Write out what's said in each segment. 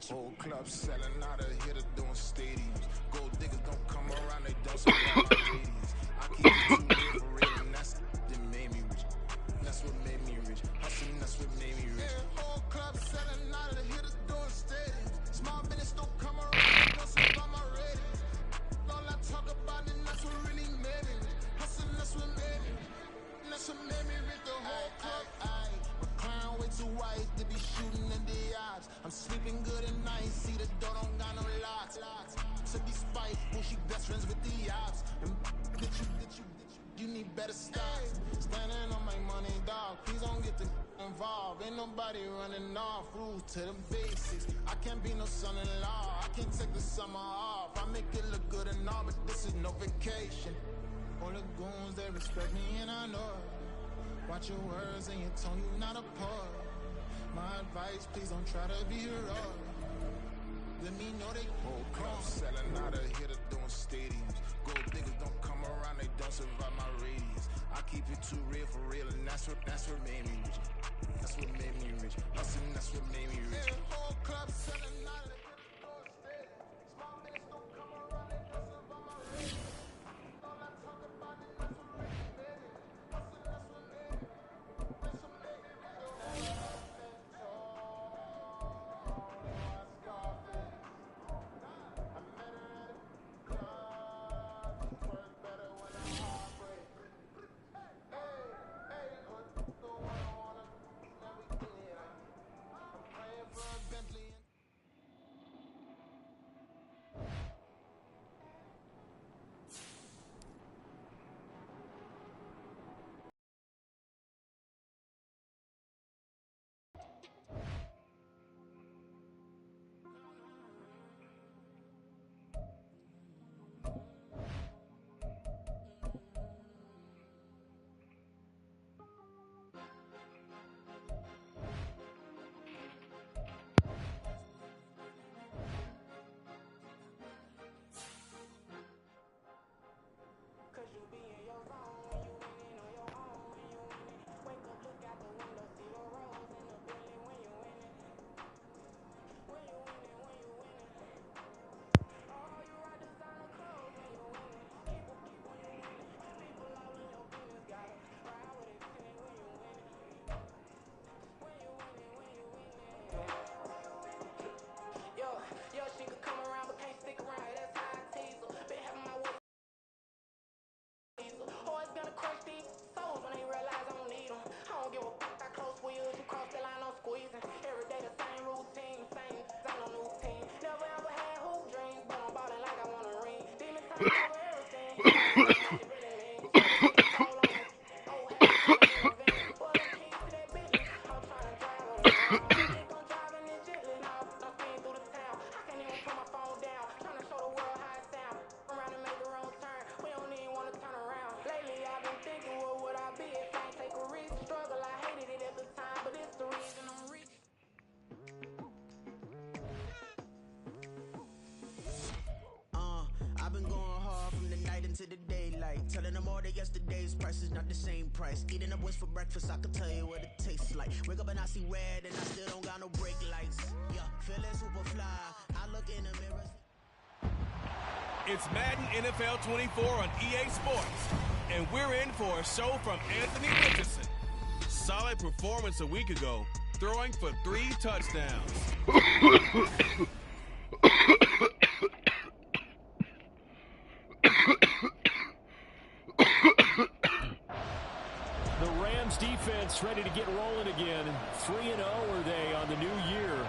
Whole club selling out of hitter doing stadiums. Gold diggers don't come around, they don't survive my radius. I keep it too real for real, and that's that made me rich. That's what made me rich. Hustling, that's what made me rich. Whole club selling out of the hitters doing stadiums. Small business don't come around, they don't survive my radius. All I talk about it, that's what really made me rich. Hustling, that's what made me rich. That's what made me rich. The whole club. My clown way too white to be shooting in the eyes. I'm sleeping good at night, see the door don't got no locks. To be spiteful, she best friends with the ops. And you need better stocks. Standing on my money, dog. Please don't get involved. Ain't nobody running off. Rules to the basics. I can't be no son-in-law. I can't take the summer off. I make it look good and all, but this is no vacation. All the goons, they respect me and I know it. Watch your words and your tone, you not a poet. My advice, please don't try to be heroic. Let me know they whole club selling out of hitter doing stadiums. Gold diggers don't come around, they don't survive my radius. I keep it too real for real, and that's what made me rich. That's what made me rich. Hustling, that's what made me rich. Whole club selling out of hitter doing stadiums. Small business don't come around, they don't survive my radius. All I talk about it, that's what really made me rich. Hustling, that's what made me rich. That's what made me rich. I've been going hard from the night into the daylight, telling them all that yesterday's price is not the same price. Eating up wings for breakfast, I can tell you what it tastes like. Wake up and I see red and I still don't got no brake lights. Yeah, feeling super fly. I look in the mirror. It's Madden NFL 24 on EA Sports, and we're in for a show from Anthony Richardson. Solid performance a week ago, throwing for 3 touchdowns. The Rams defense ready to get rolling again. 3-0 are they on the new year.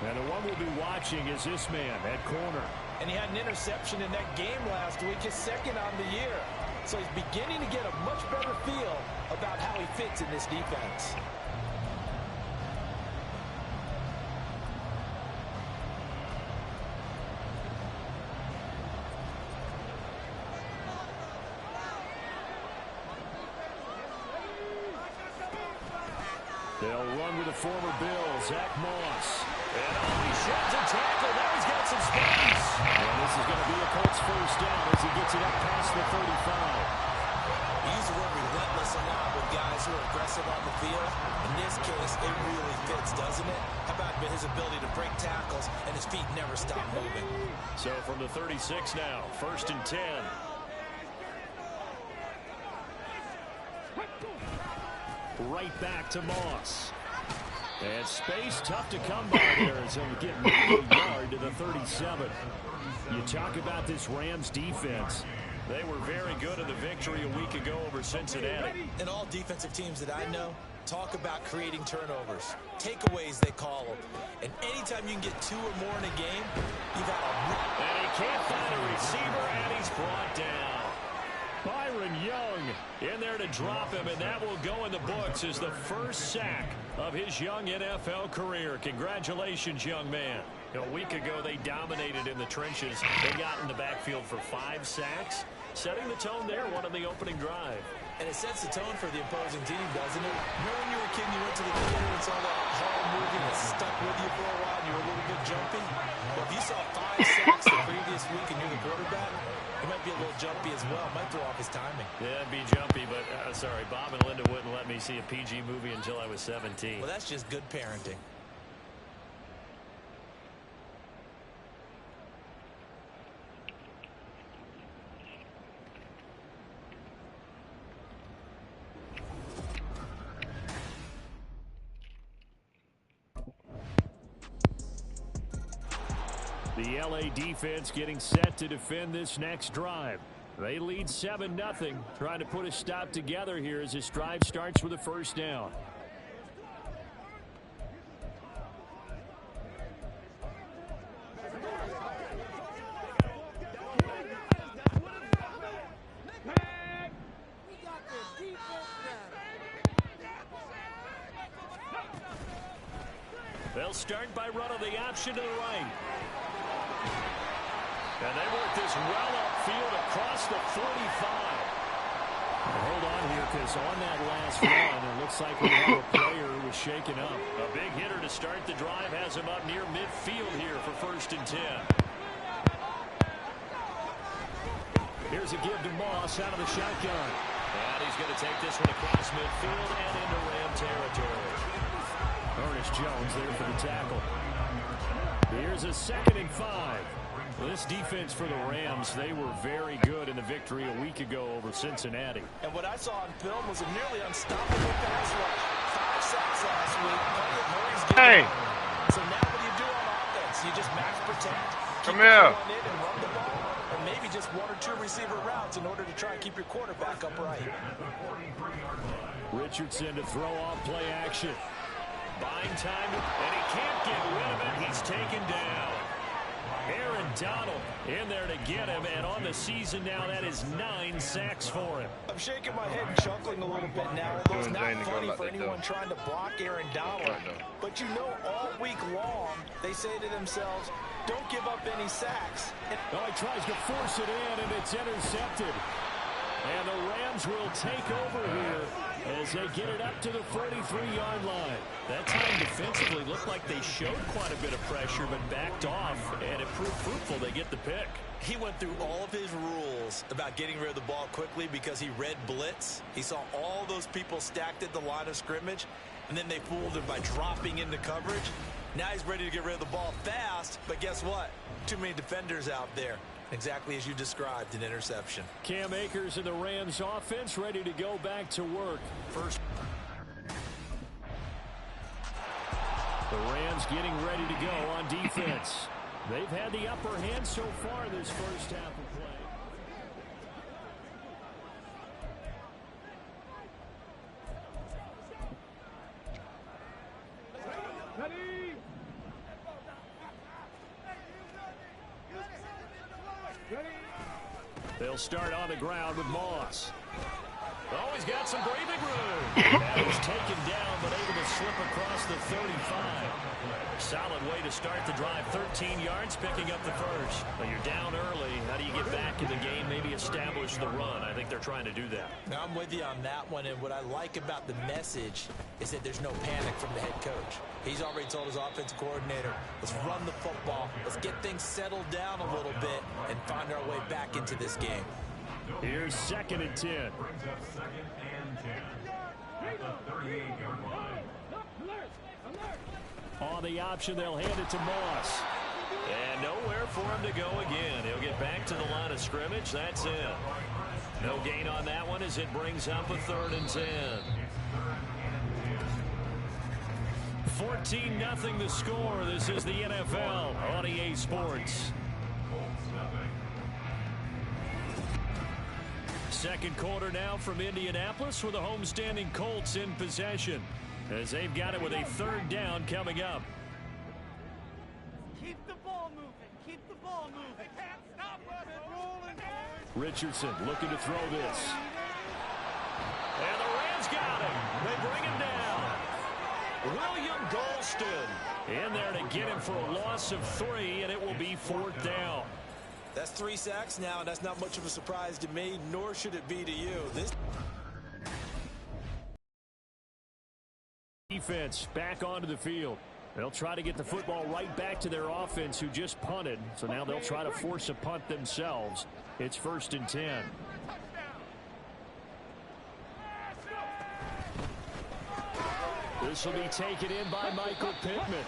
And the one we'll be watching is this man at corner. And he had an interception in that game last week, his second on the year. So he's beginning to get a much better feel about how he fits in this defense. They'll run with the former Bill, Zach Moss. And he sheds a tackle. Now he's got some space. And this is going to be a Colts first down as he gets it up past the 35. He's relentless a lot with guys who who are aggressive on the field. In this case, it really fits, doesn't it? How about his ability to break tackles and his feet never stop moving? So from the 36 now, 1st and 10. Right back to Moss. And space tough to come by there as he'll get maybe a yard to the 37. You talk about this Rams defense. They were very good in the victory a week ago over Cincinnati. And all defensive teams that I know talk about creating turnovers. Takeaways, they call them. And anytime you can get 2 or more in a game, you've had a... And he can't find a receiver, and he's brought down. Byron Young in there to drop him, and that will go in the books as the first sack of his young NFL career. Congratulations, young man. A week ago, they dominated in the trenches. They got in the backfield for 5 sacks, setting the tone there, one on the opening drive. And it sets the tone for the opposing team, doesn't it? Remember when you were a kid and you went to the theater and saw that horror movie that stuck with you for a while and you were a little bit jumpy? Well, if you saw 5 sacks the previous week and you're the quarterback, it might be a little jumpy as well. It might throw off his timing. Yeah, it'd be jumpy, but sorry, Bob and Linda wouldn't let me see a PG movie until I was 17. Well, that's just good parenting. The LA defense getting set to defend this next drive. They lead 7-0, trying to put a stop together here as this drive starts with a first down. They'll start by running the option to the right. And they work this well upfield across the 45. Hold on here, because on that last run, it looks like we have a player who was shaken up. A big hitter to start the drive has him up near midfield here for 1st and 10. Here's a give to Moss out of the shotgun. And he's going to take this one across midfield and into Ram territory. Ernest Jones there for the tackle. Here's a 2nd and 5. Well, this defense for the Rams, they were very good in the victory a week ago over Cincinnati. And what I saw on film was a nearly unstoppable pass rush. 5 sacks last week. Murray's getting out. So now what do you do on offense? You just max protect. Come here. In and run the ball. Or maybe just 1 or 2 receiver routes in order to try and keep your quarterback upright. Richardson to throw off play action. Buying time, and he can't get rid of it. He's taken down. Aaron Donald in there to get him, and on the season now, that is 9 sacks for him. I'm shaking my head and chuckling a little bit now. Although it's not funny for anyone trying to block Aaron Donald. But you know, all week long, they say to themselves, don't give up any sacks. Oh, he tries to force it in, and it's intercepted. And the Rams will take over here as they get it up to the 43-yard line. That time defensively looked like they showed quite a bit of pressure but backed off, and it proved fruitful. They get the pick. He went through all of his rules about getting rid of the ball quickly because he read blitz. He saw all those people stacked at the line of scrimmage, and then they fooled him by dropping into coverage. Now he's ready to get rid of the ball fast, but guess what? Too many defenders out there. Exactly as you described, an interception. Cam Akers and the Rams offense ready to go back to work. First. The Rams getting ready to go on defense. They've had the upper hand so far in this first half of play. They'll start on the ground with Moss. Oh, he's got some breathing room. That was taken down, but able to slip across the 35. Solid way to start the drive. 13 yards, picking up the first. Well, you're down early. How do you get back in the game? Maybe establish the run. I think they're trying to do that. Now, I'm with you on that one, and what I like about the message is that there's no panic from the head coach. He's already told his offensive coordinator, let's run the football, let's get things settled down a little bit, and find our way back into this game. Here's 2nd and 10. On the option, they'll hand it to Moss. And nowhere for him to go again. He'll get back to the line of scrimmage. That's it. No gain on that one as it brings up a 3rd and 10. 14-0 the score. This is the NFL on EA Sports. Second quarter now from Indianapolis with the homestanding Colts in possession as they've got it with a 3rd down coming up. Keep the ball moving. Keep the ball moving. They can't stop us. Rolling. Richardson looking to throw this. And the Rams got him. They bring him down. William Golston in there to get him for a loss of 3, and it will be 4th down. That's 3 sacks now, and that's not much of a surprise to me, nor should it be to you. This defense back onto the field. They'll try to get the football right back to their offense who just punted. So now they'll try to force a punt themselves. It's 1st and 10. This will be taken in by Michael Pittman.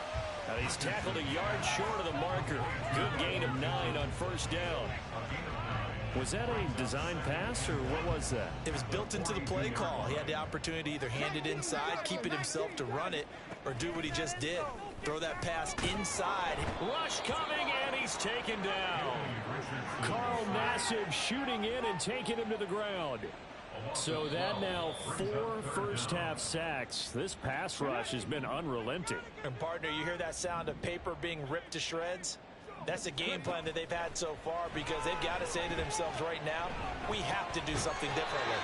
He's tackled a yard short of the marker. Good gain of 9 on 1st down. Was that a design pass, or what was that? It was built into the play call. He had the opportunity to either hand it inside, keep it himself to run it, or do what he just did. Throw that pass inside. Rush coming, and he's taken down. Carl Nassib shooting in and taking him to the ground. So that now 4 first-half sacks. This pass rush has been unrelenting. And partner, you hear that sound of paper being ripped to shreds? That's the game plan that they've had so far, because they've got to say to themselves right now, we have to do something differently.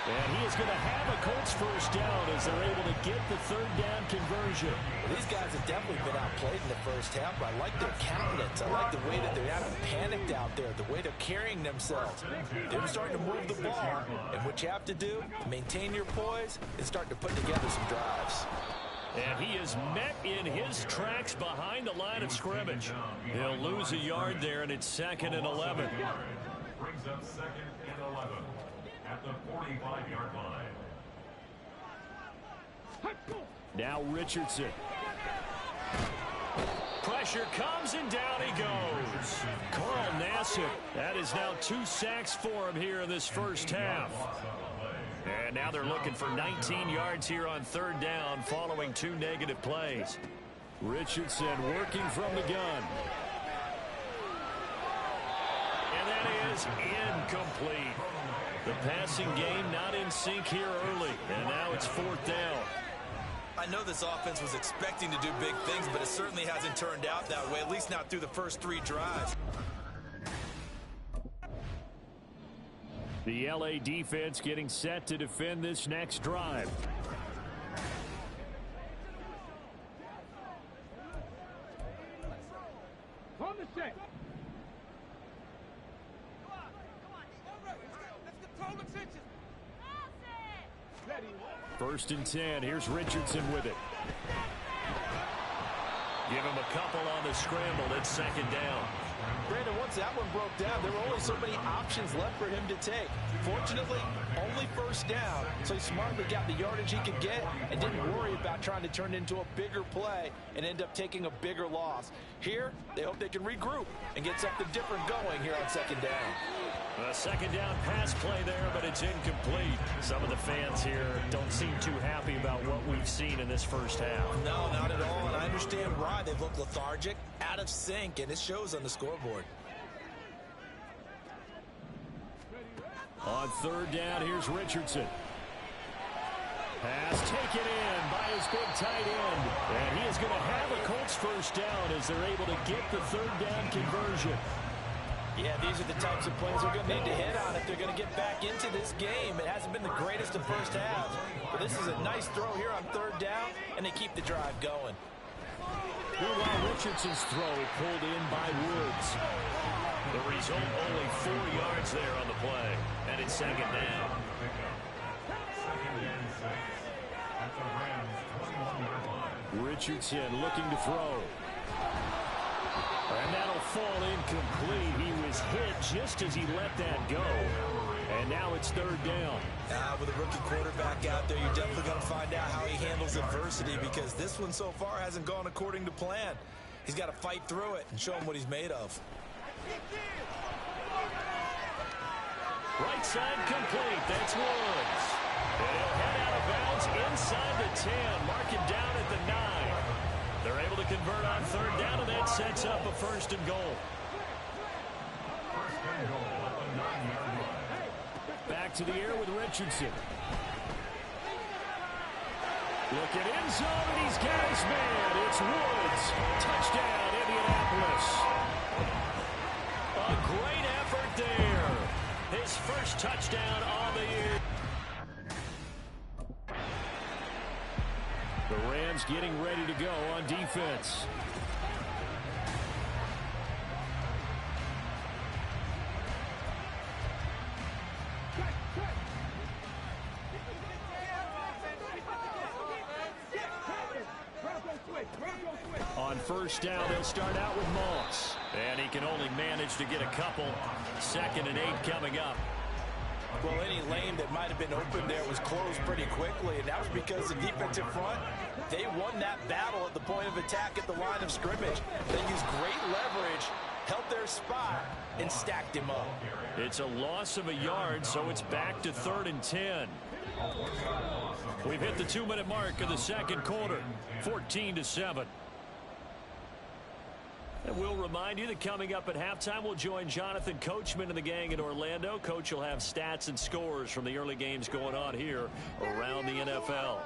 And he is going to have a Colts 1st down as they're able to get the 3rd down conversion. Well, these guys have definitely been outplayed in the first half, but I like their countenance. I like the way that they haven't panicked out there, the way they're carrying themselves. They're starting to move the ball, and what you have to do, maintain your poise, and start to put together some drives. And he is met in his tracks behind the line of scrimmage. He'll lose a yard there, and it's 2nd and 11. Brings up 2nd and 11 at the 45-yard line. Now Richardson. Pressure comes, and down he goes. Carl Nassib. That is now 2 sacks for him here in this first half. And now they're looking for 19 yards here on 3rd down following 2 negative plays. Richardson working from the gun. And that is incomplete. The passing game not in sync here early. And now it's 4th down. I know this offense was expecting to do big things, but it certainly hasn't turned out that way, at least not through the first 3 drives. The LA defense getting set to defend this next drive. On the set. Let's control the trenches. 1st and 10. Here's Richardson with it. Give him a couple on the scramble. It's 2nd down. Brandon, once that one broke down, there were only so many options left for him to take. Fortunately, only 1st down, so he smartly got the yardage he could get and didn't worry about trying to turn it into a bigger play and end up taking a bigger loss. Here, they hope they can regroup and get something different going here on 2nd down. A 2nd down pass play there, but it's incomplete. Some of the fans here don't seem too happy about what we've seen in this first half. No, not at all, and I understand why. They've looked lethargic, out of sync, and it shows on the scoreboard. On 3rd down, here's Richardson. Pass taken in by his big tight end. And he is going to have a Colts 1st down as they're able to get the 3rd down conversion. Yeah, these are the types of plays they're going to need to hit on if they're going to get back into this game. It hasn't been the greatest of first halves, but this is a nice throw here on 3rd down, and they keep the drive going. Meanwhile, Richardson's throw pulled in by Woods. The result, only 4 yards there on the play, and it's 2nd down. Richardson looking to throw. And that'll fall incomplete. He was hit just as he let that go. And now it's third down. With a rookie quarterback out there, you're definitely going to find out how he handles adversity, because this one so far hasn't gone according to plan. He's got to fight through it and show him what he's made of. Right side complete. That's Woods. And he'll head out of bounds inside the 10. Mark him down at the 9. They're able to convert on third down, and that sets up a first and goal. First and goal at the 9-yard line. Back to the air with Richardson. Looking end zone, and he's got his man. It's Woods. Touchdown, Indianapolis. A great effort there. His first touchdown on the year. The Rams getting ready to go on defense. On first down, they'll start out with Moss. And he can only manage to get a couple. 2nd and 8 coming up. Well, any lane that might have been open there was closed pretty quickly, and that was because the defensive front, they won that battle at the point of attack at the line of scrimmage. They used great leverage, held their spot, and stacked him up. It's a loss of a yard, so it's back to 3rd and 10. We've hit the 2-minute mark of the second quarter, 14-7. And we'll remind you that coming up at halftime, we'll join Jonathan Coachman and the gang in Orlando. Coach will have stats and scores from the early games going on here around the NFL.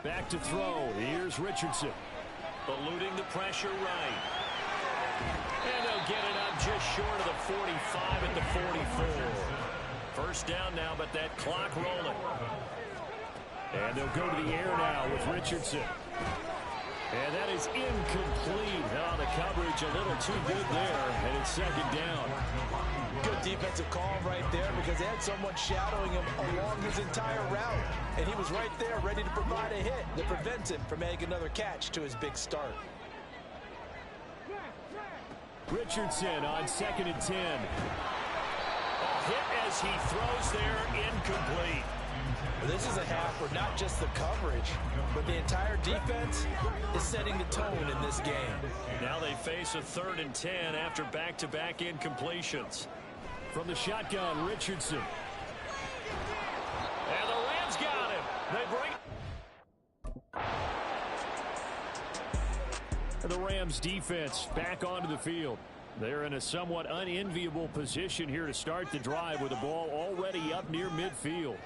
Back to throw. Here's Richardson. Eluding the pressure right. And they'll get it up just short of the 45 at the 44. First down now, but that clock rolling. And they'll go to the air now with Richardson. And that is incomplete. Oh, the coverage a little too good there, and it's 2nd down. Good defensive call right there, because they had someone shadowing him along his entire route. And he was right there ready to provide a hit that prevents him from making another catch to his big start. Richardson on 2nd and 10. A hit as he throws there, incomplete. This is a half where not just the coverage, but the entire defense is setting the tone in this game. Now they face a 3rd and 10 after back-to-back incompletions. From the shotgun, Richardson. And the Rams got him. They bring the Rams defense back onto the field. They're in a somewhat unenviable position here to start the drive with the ball already up near midfield.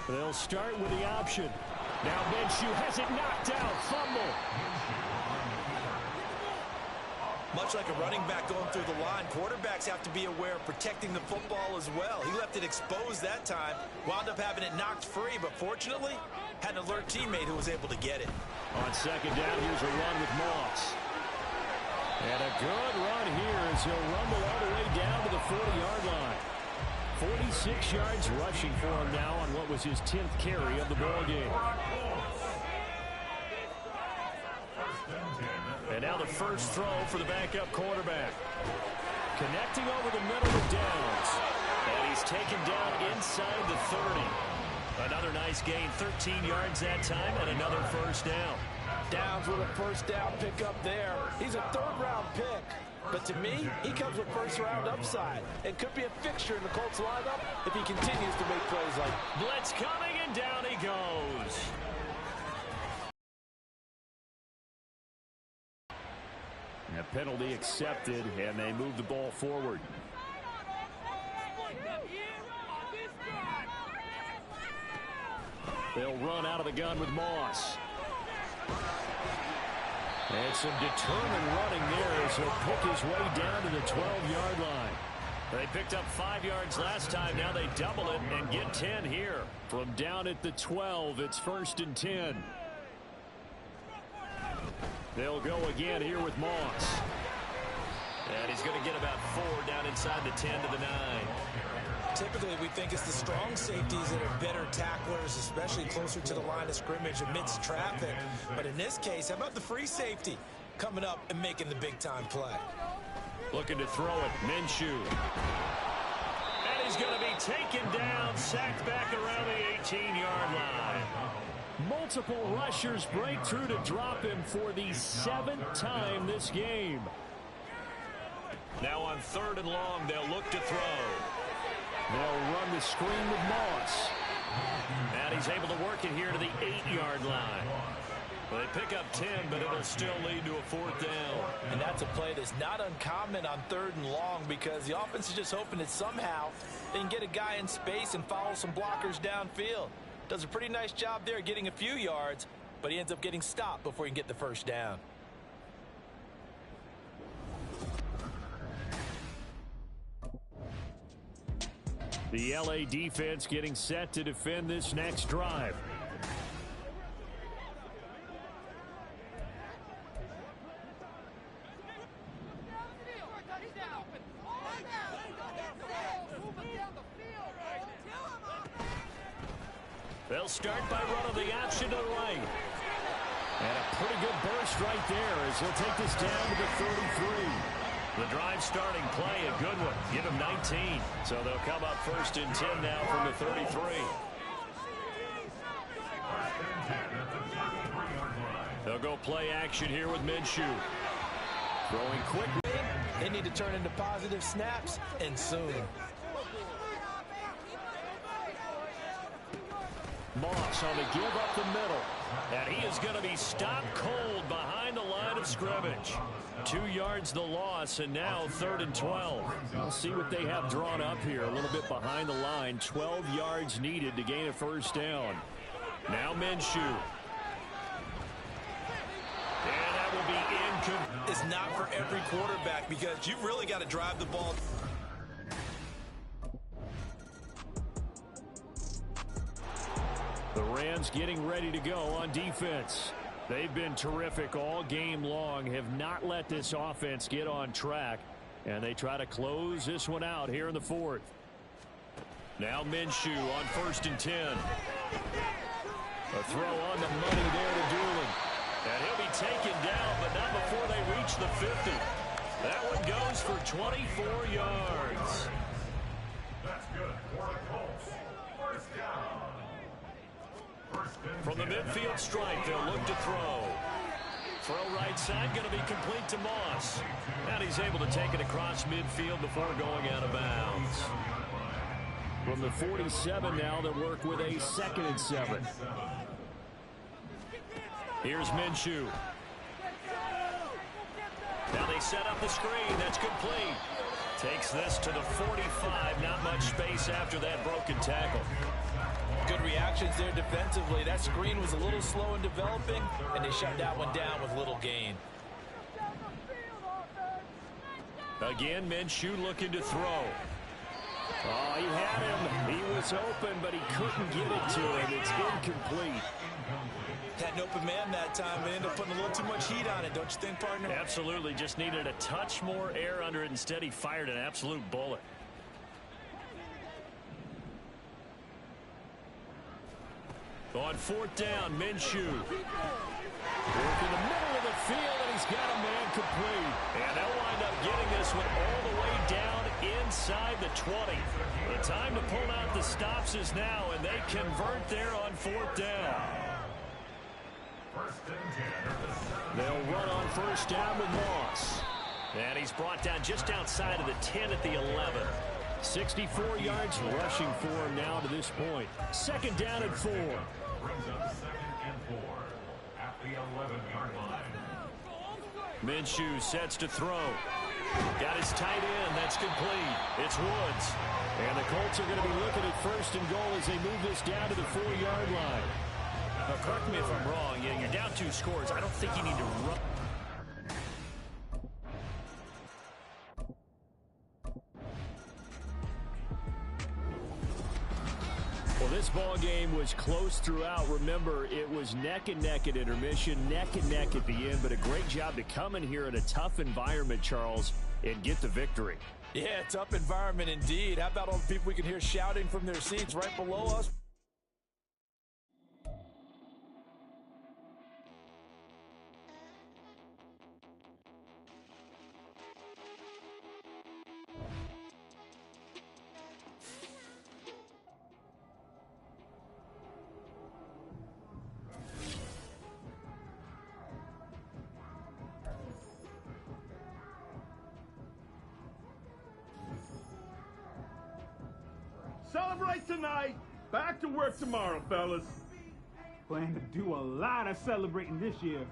They'll start with the option. Now Minshew has it knocked out. Fumble. Much like a running back going through the line, quarterbacks have to be aware of protecting the football as well. He left it exposed that time, wound up having it knocked free, but fortunately had an alert teammate who was able to get it. On 2nd down, here's a run with Moss. And a good run here as he'll rumble all the way down to the 40-yard line. 46 yards rushing for him now on what was his 10th carry of the ball game. And now the first throw for the backup quarterback. Connecting over the middle of downs. And he's taken down inside the 30. Another nice gain, 13 yards that time, and another first down. Downs with a first down pickup there. He's a 3rd-round pick. But to me, he comes with first-round upside. It could be a fixture in the Colts lineup if he continues to make plays like blitz coming, and down he goes. A penalty accepted, and they move the ball forward. They'll run out of the gun with Moss. And some determined running there as he'll pick his way down to the 12-yard line. They picked up 5 yards last time. Now they double it and get 10 here. From down at the 12, it's 1st and 10. They'll go again here with Moss. And he's going to get about 4 down inside the 10 to the 9. Typically, we think it's the strong safeties that are better tacklers, especially closer to the line of scrimmage amidst traffic. But in this case, how about the free safety? coming up and making the big-time play. Looking to throw it. Minshew. And he's going to be taken down, sacked back around the 18-yard line. Multiple rushers break through to drop him for the 7th time this game. Now on 3rd and long, they'll look to throw. They'll run the screen with Moss. And he's able to work it here to the 8-yard line. Well, they pick up 10, but it'll still lead to a 4th down. And that's a play that's not uncommon on 3rd and long because the offense is just hoping that somehow they can get a guy in space and follow some blockers downfield. Does a pretty nice job there getting a few yards, but he ends up getting stopped before he can get the 1st down. The LA defense getting set to defend this next drive. They'll start by running the option to the right. And a pretty good burst right there as he'll take this down to the 33. The drive starting play, a good one. Give him 19. So they'll come up 1st and 10 now from the 33. They'll go play action here with Minshew. Throwing quickly. They need to turn into positive snaps, and soon. Moss on the give up the middle. And he is going to be stopped cold behind the line of scrimmage. 2 yards the loss, and now 3rd and 12. We'll see what they have drawn up here. A little bit behind the line. 12 yards needed to gain a 1st down. Now Minshew. And that will be incomplete. It's not for every quarterback because you've really got to drive the ball. The Rams getting ready to go on defense. They've been terrific all game long, have not let this offense get on track, and they try to close this one out here in the 4th. Now Minshew on 1st and 10. A throw on the money there to Doolin. And he'll be taken down, but not before they reach the 50. That one goes for 24 yards. That's good for the Colts. 1st down. From the midfield stripe, they'll look to throw. Throw right side, going to be complete to Moss. And he's able to take it across midfield before going out of bounds. From the 47 now, they'll work with a 2nd and 7. Here's Minshew. Now they set up the screen. That's complete. Takes this to the 45. Not much space after that broken tackle. Good reactions there defensively. That screen was a little slow in developing, and they shut that one down with little gain. Again, Minshew looking to throw. Oh, he had him. He was open, but he couldn't get it to him. It's incomplete. Had an open man that time. They ended up putting a little too much heat on it, don't you think, partner? Absolutely. Just needed a touch more air under it. Instead, he fired an absolute bullet. On 4th down, Minshew. Work in the middle of the field, and he's got a man complete. And they'll wind up getting this one all the way down inside the 20. The time to pull out the stops is now, and they convert there on 4th down. They'll run on 1st down with Moss. And he's brought down just outside of the 10 at the 11. 64 yards rushing for him now to this point. 2nd down and 4. Brings up 2nd and 4 at the 11-yard line. Minshew sets to throw. Got his tight end. That's complete. It's Woods. And the Colts are going to be looking at 1st and goal as they move this down to the 4-yard line. Now, correct me if I'm wrong. You're down 2 scores. I don't think you need to run. Well, this ball game was close throughout. Remember, it was neck and neck at intermission, neck and neck at the end, but a great job to come in here in a tough environment, Charles, and get the victory. Yeah, tough environment indeed. How about all the people we can hear shouting from their seats right below us? Celebrate tonight. Back to work tomorrow, fellas. Plan to do a lot of celebrating this year.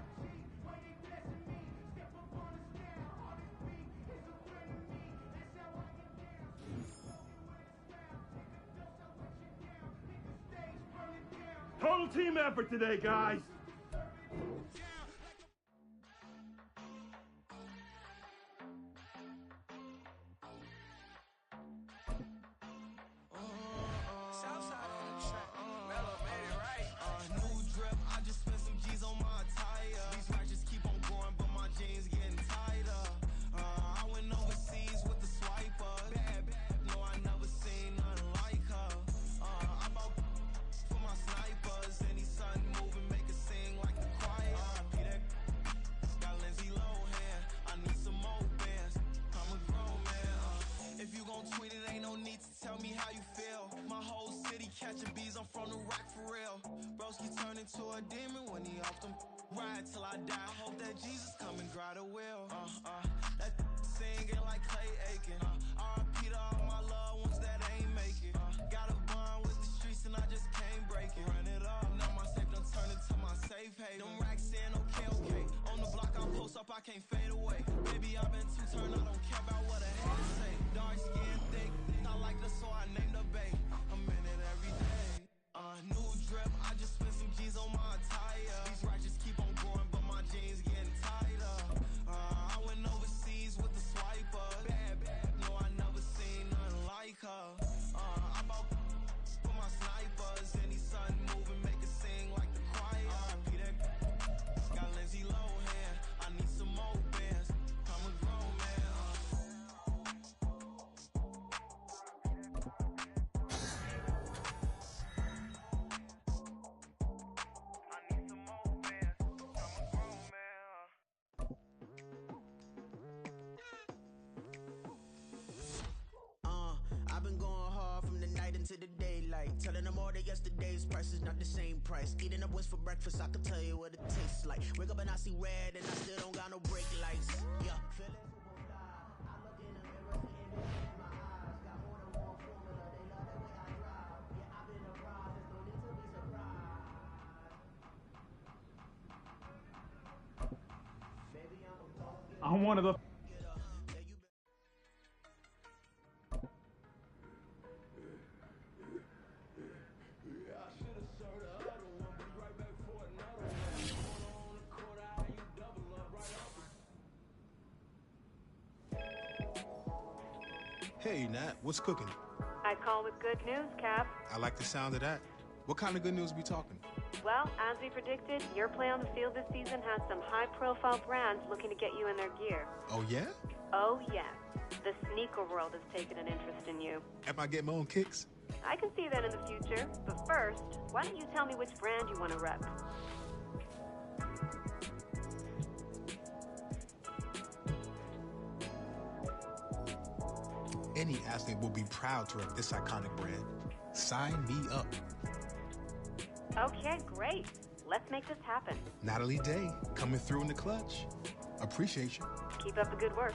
Total team effort today, guys. Catching bees, I'm from the rock for real. Broski turned into a demon when he off them. Ride till I die. Hope that Jesus come and grab the wheel. That singing like Clay Aiken. R.I.P. to all my loved ones that ain't make it. Got a bond with the streets and I just can't break it. Run it up, now my safe done turned into my safe haven. Them racks in, okay. On the block I post up, I can't fade away. Baby, I've been too turned, I don't care about what a hater say. Dark skin, thick, I like the so I named the bay. I'm in it every day. New drip, I just spent some G's on my attire. These righteous keep on going, but my jeans getting tighter. I went overseas with the swiper. Bad, no, I never seen nothing like her. I bought for my snipers. Any sun moving, make it sing like the choir. R.I.P. that got Lindsay Lohan. I need some more bands. I'm a grown man. I've been going hard from the night into the daylight. Telling them all that yesterday's price is not the same price. Eating up what's for breakfast, I can tell you what it tastes like. Wake up and I see red and I still don't got no brake lights. Yeah, feeling super fly. I look in the mirror, see ambition in my eyes. Got more than one formula, they love the way I drive. Yeah, I've been around, there's no need to be surprised. Baby, I'm one of the Hey, Nat, what's cooking? I call with good news, Cap. I like the sound of that. What kind of good news we talking? Well, as we predicted, your play on the field this season has some high-profile brands looking to get you in their gear. Oh, yeah? Oh, yes. The sneaker world has taken an interest in you. Am I getting my own kicks? I can see that in the future. But first, why don't you tell me which brand you want to rep? Any athlete will be proud to rep this iconic brand. Sign me up. Okay, great. Let's make this happen. Natalie Day, coming through in the clutch. Appreciate you. Keep up the good work.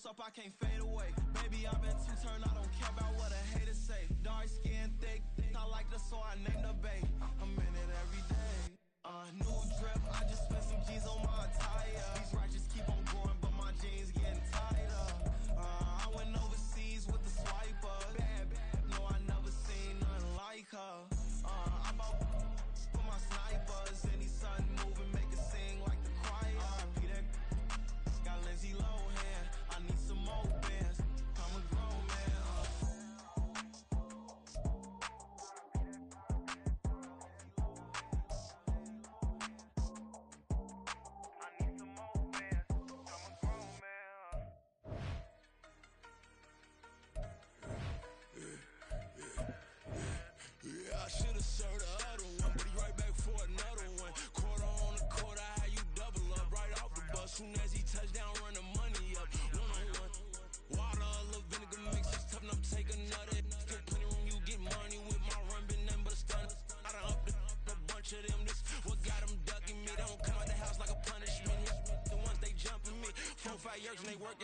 Up, I can't fade away. Baby, I've been too turned, I don't care about what a hater say. Dark skin, thick, I like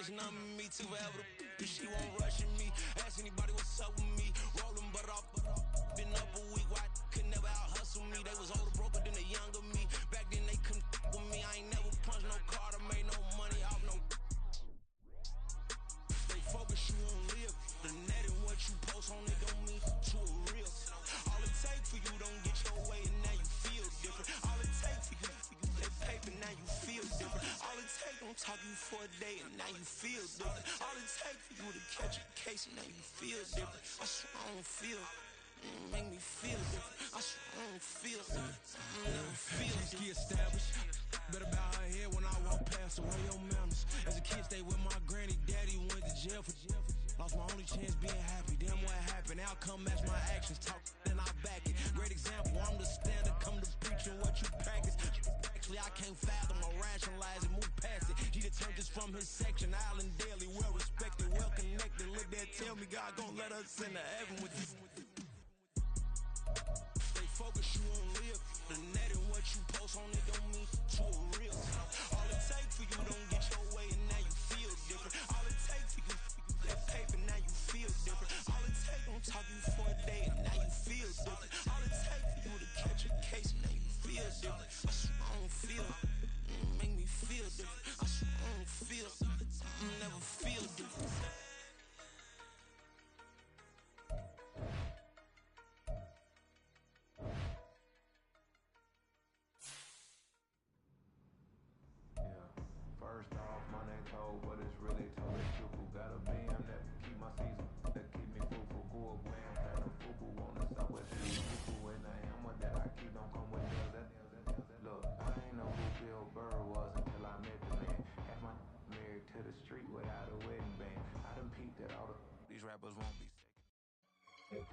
bitch numbing me too forever. She won't rush me. Ask anybody what's up with me. Rolling butt off. Been up a week. Why could never out hustle me? They was older, broker than the younger me. Back then they couldn't with me. I ain't never punched no card or made no money off no. Stay focused, you won't live. The net and what you post on it don't mean to a real. All it take for you don't get your way and now you feel different. All it take for you that paper, now you feel different. All it take don't talk you for a day and now you feel different. All it take for you to catch a case and now you feel different. I swear I don't feel. Make me feel different. I swear I don't feel different. I never feel different. Established. Better bow her head when I walk past her. What are your manners? As a kid, stayed with my granny. Daddy went to jail for jail. Lost my only chance being happy. Damn what happened. Outcome match my actions. Talk then I back it. Great example. I'm the standard. Come to preaching what you practice. Actually, I can't fathom or rationalize it. Move past it. He turned this from his section. Island daily. Well respected. Well connected. Look there. Tell me God gon' let us into heaven with this. Stay focused, you won't live. The net and what you post on it don't mean to a real. All it take for you don't get your way and now you feel different. All it take for you that paper, now you feel different. All it take don't talk you for a day and now you feel different. All it take for you to catch a case and now you feel different. I swear I don't feel. Make me feel different. I swear I don't feel. Never feel different. First off, my name cold, but it's really totally truthful. Got a BM that keep my season, that keep me fruitful. Go away and kind of fufu on the southwest fufu and the hammer that I keep don't come with nails. Look, I ain't know who Bill Burr was until I met the man. Had my married to the street without a wedding band. I done peeped that all these rappers won't be sick.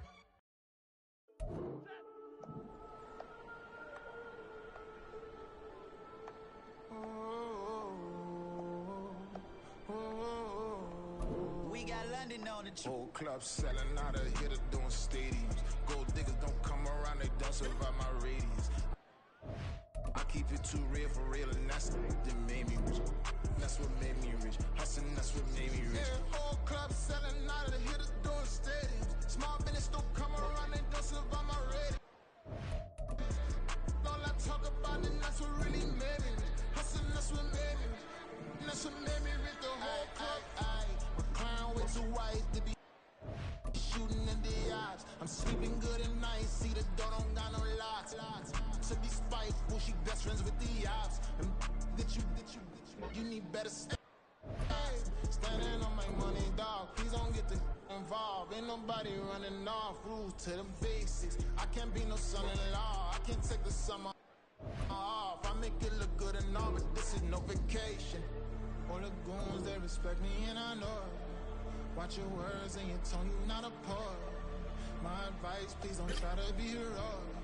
We got London on the Whole club selling out of hitter doing stadiums. Gold diggers don't come around, they don't survive my radius. I keep it too real for real, and that's what made me rich. That's what made me rich. Hustling, that's what made me rich. Yeah, whole club selling out of hitters doing stadiums. Small business don't come around, they don't survive my radius. All I talk about it, that's what really made me rich. Hustling, that's what made me rich. That's what made me rich. The whole club. My clown way too white to be shooting in the eyes. I'm sleeping good at night. See the door don't got no locks. To be spiteful, she best friends with the ops. And that you need better stuff. Standing on my money, dog. Please don't get involved. Ain't nobody running off. Rules to the basics. I can't be no son-in-law. I can't take the summer off. I make it look good and all, but this is no vacation. All the goons, they respect me and I know it. Watch your words and your tone, you not a poet. My advice, please don't try to be heroic.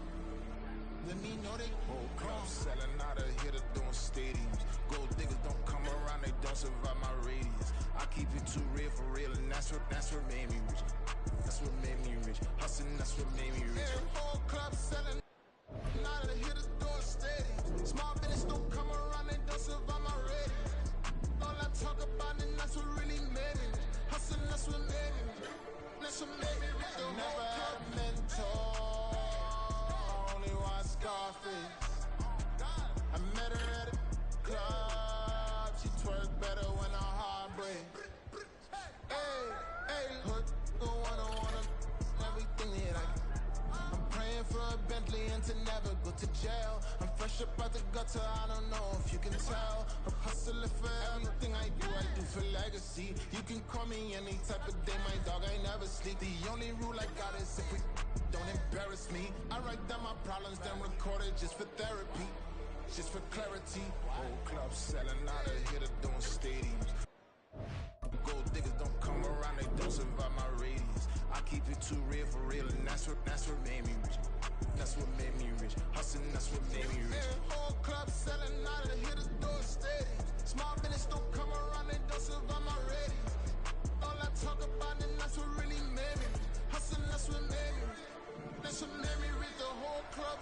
Let me know they whole club selling out of hitter doing stadiums. Gold diggers don't come around, they don't survive my radius. I keep it too real for real, and that's what made me rich. That's what made me rich. Hustling, that's what made me rich. Yeah, whole club selling out of hitters doing stadiums. Small business don't come around, they don't survive my radius. All I talk about it, that's what really made me rich. Hustling, that's what made me rich. That's what made me rich. I never had a mentor. Scarface. I met her at a club. She twerk better when her heart breaks. Hey, hood, wanna everything that I can. I'm praying for a Bentley and to never go to jail. I'm fresh up out the gutter, I don't know if you can tell. I'm hustling for everything I do for legacy. You can call me any type of day, my dog, I never sleep. The only rule I got is if we don't embarrass me. I write down my problems, then record it just for therapy, just for clarity. Whole club selling out of hitter doing stadiums. Gold diggers don't come around, they don't survive my radius. I keep it too real for real, and that's what made me rich. That's what made me rich. Hustling, that's what made me rich. Yeah, whole club selling out of hitters doing stadiums. Small business don't come around, they don't survive my radius. All I talk about it, that's what really made me rich. Hustling, that's what made me rich. That's what made me read the whole club.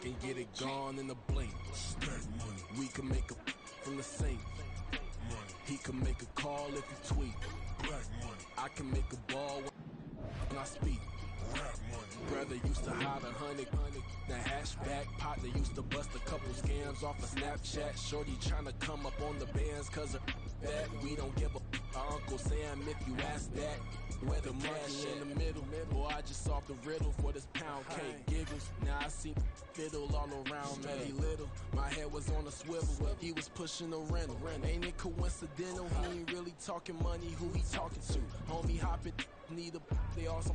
can get it gone in a blink. We can make a from the safe. He can make a call if he tweet. I can make a ball when I speak. Brother used to hide 100. The hashback partner used to bust a couple scams off of Snapchat. Shorty tryna come up on the bands cause of that. We don't give a Uncle Sam if you ask that. Where the money in the middle. Boy, I just solved the riddle for this pound cake. Giggles, now I see fiddle all around me. Little, my head was on a swivel. He was pushing a rental. Ain't it coincidental? He ain't really talking money. Who he talking to? Homie hopping, need a they awesome.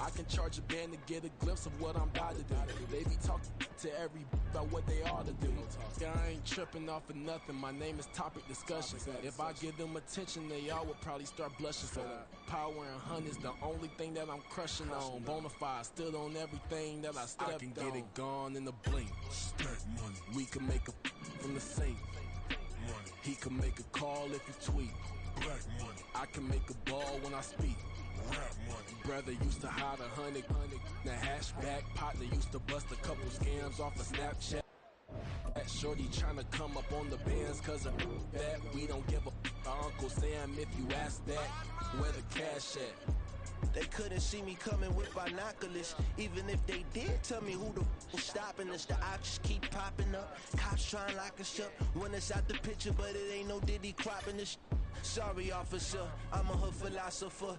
I can charge a band to get a glimpse of what I'm about to do. They be talking to every about what they ought to do. I ain't tripping off of nothing. My name is topic discussion. If I give them attention, they all would probably start blushing. So power and hunt is the only thing that I'm crushing on. Bonafide, stood on everything that I stepped on. I can get it gone in a blink. We can make a from the safe. He can make a call if he tweet. I can make a ball when I speak. Brother used to hide 100. The hashback partner used to bust a couple scams off of Snapchat. Shorty tryna come up on the bands cause of that. We don't give a Uncle Sam if you ask that. Where the cash at? They couldn't see me coming with binoculars. Even if they did, tell me who the f*** stopping us. The options keep popping up. Cops trying lock us up. When it's out the picture, but it ain't no Diddy cropping this. Sorry, officer, I'm a hood philosopher.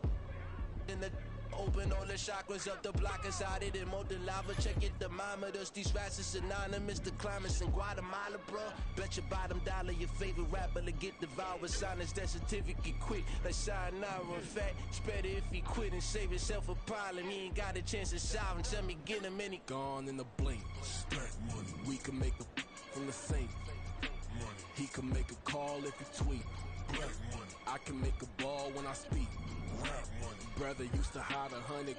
In the open all the chakras up the block inside it and molten lava. Check your thermometers. These rats is synonymous to climates in Guatemala, bro. Bet your bottom dollar your favorite rapper to get devoured. Sign his death certificate quick like sayonara. In fact, it's better if he quit and save himself a problem. He ain't got a chance to solve him. Tell me get him any gone in a blink. We can make a from the safe. He can make a call if he tweet. I can make a ball when I speak. Brother used to hide 100.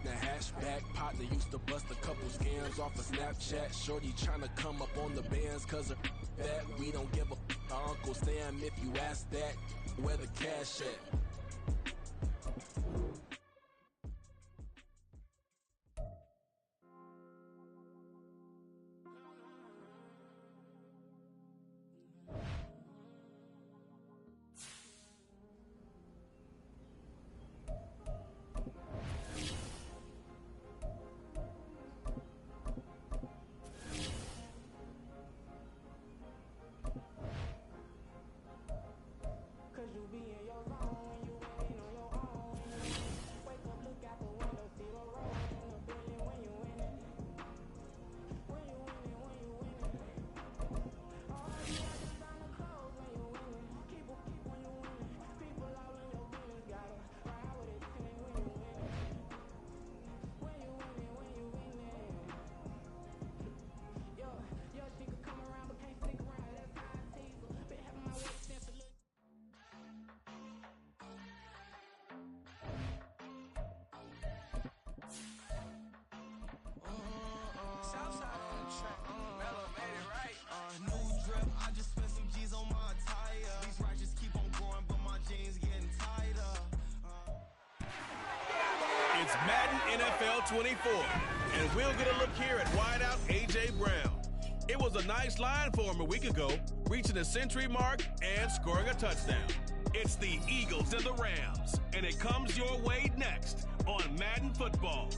The hashback partner used to bust a couple scams off of Snapchat. Shorty tryna come up on the bands cause of that. We don't give a Uncle Sam if you ask that. Where the cash at? It's Madden NFL 24, and we'll get a look here at wideout A.J. Brown. It was a nice line for him a week ago, reaching the century mark and scoring a touchdown. It's the Eagles and the Rams, and it comes your way next on Madden Football.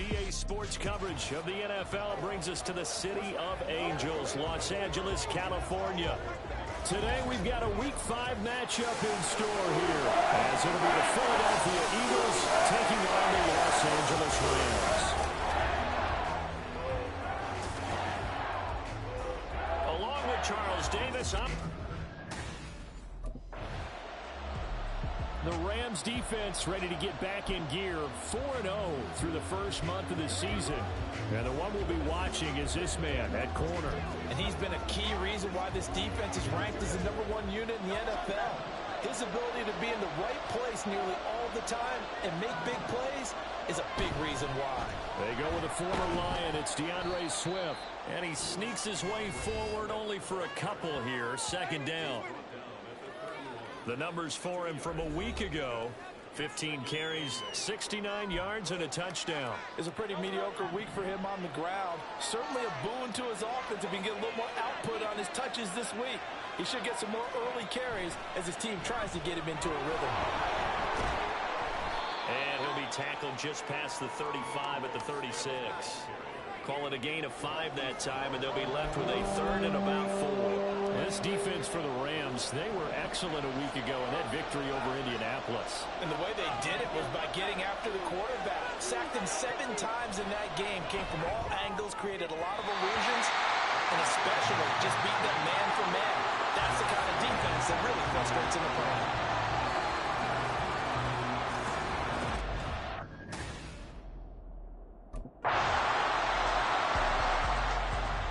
EA Sports coverage of the NFL brings us to the City of Angels, Los Angeles, California. Today we've got a Week 5 matchup in store here, as it'll be the Philadelphia Eagles taking on the Los Angeles Rams. Along with Charles Davis, the Rams defense ready to get back in gear, 4-0 through the first month of the season. And the one we'll be watching is this man at corner. And he's been a key reason why this defense is ranked as the #1 unit in the NFL. His ability to be in the right place nearly all the time and make big plays is a big reason why. They go with a former Lion. It's DeAndre Swift. And he sneaks his way forward only for a couple here. Second down. The numbers for him from a week ago: 15 carries, 69 yards, and a touchdown. It's a pretty mediocre week for him on the ground. Certainly a boon to his offense if he can get a little more output on his touches this week. He should get some more early carries as his team tries to get him into a rhythm. And he'll be tackled just past the 35 at the 36. Call it a gain of 5 that time, and they'll be left with a 3rd and about 4. This defense for the Rams, they were excellent a week ago in that victory over Indianapolis. And the way they did it was by getting after the quarterback. Sacked him 7 times in that game. Came from all angles, created a lot of illusions, and especially just beating them man for man. That's the kind of defense that really frustrates an opponent.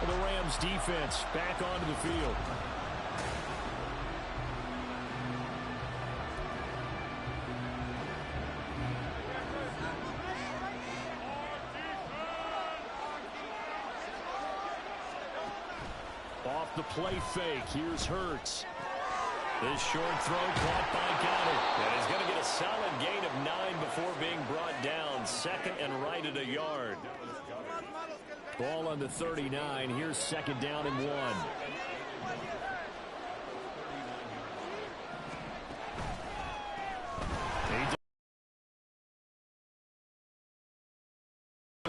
The Rams defense back onto the field. Off the play fake, here's Hurts. This short throw caught by Goddard. And he's going to get a solid gain of 9 before being brought down. 2nd and right at a yard. Ball on the 39. Here's 2nd down and 1.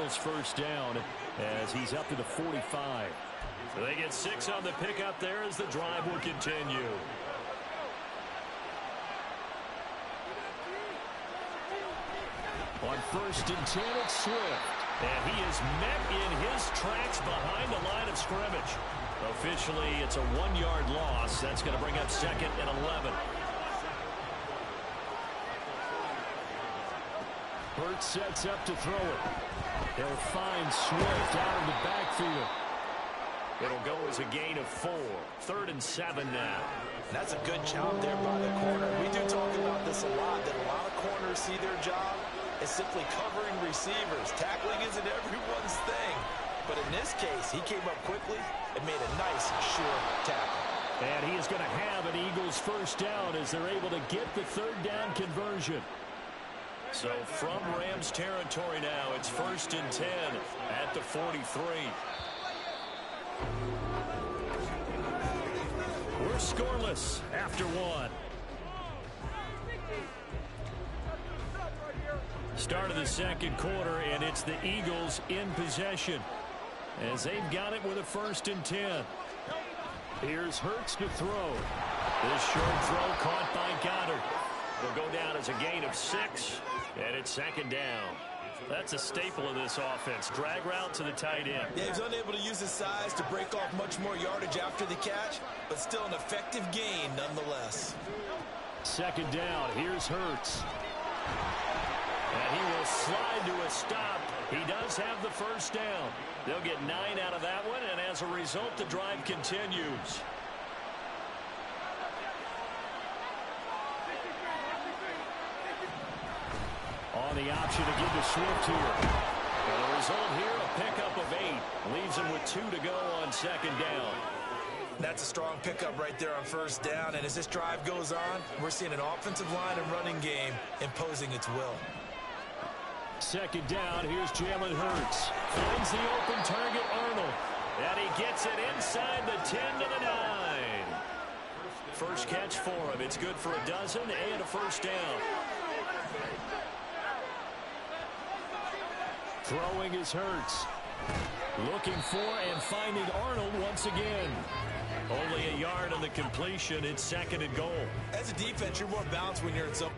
First down as he's up to the 45. So they get 6 on the pickup there as the drive will continue. On 1st and 10, it's Swift. And he is met in his tracks behind the line of scrimmage. Officially, it's a 1-yard loss. That's going to bring up 2nd and 11. Hurts sets up to throw it. They'll find Swift out of the backfield. It'll go as a gain of 4. 3rd and 7 now. That's a good job there by the corner. We do talk about this a lot, that a lot of corners see their job as simply covering receivers. Tackling isn't everyone's thing. But in this case, he came up quickly and made a nice, short tackle. And he is going to have an Eagles first down as they're able to get the 3rd down conversion. So from Rams territory now, it's 1st and 10 at the 43. We're scoreless after 1. Start of the 2nd quarter, and it's the Eagles in possession as they've got it with a 1st and 10. Here's Hurts to throw. This short throw caught by Goddard. Will go down as a gain of 6, and it's 2nd down. That's a staple of this offense. Drag route to the tight end. Yeah, he's unable to use his size to break off much more yardage after the catch, but still an effective gain nonetheless. 2nd down. Here's Hurts. And he will slide to a stop. He does have the first down. They'll get 9 out of that one, and as a result, the drive continues. On the option to give to Swift here. And the result here, a pickup of 8. Leaves him with 2 to go on 2nd down. That's a strong pickup right there on 1st down. And as this drive goes on, we're seeing an offensive line and running game imposing its will. 2nd down, here's Jalen Hurts. Finds the open target, Arnold. And he gets it inside the 10 to the 9. First catch for him. It's good for a dozen and a first down. Throwing is Hurts. Looking for and finding Arnold once again. Only a yard on the completion. It's 2nd and goal. As a defense, you're more balanced when you're in zone.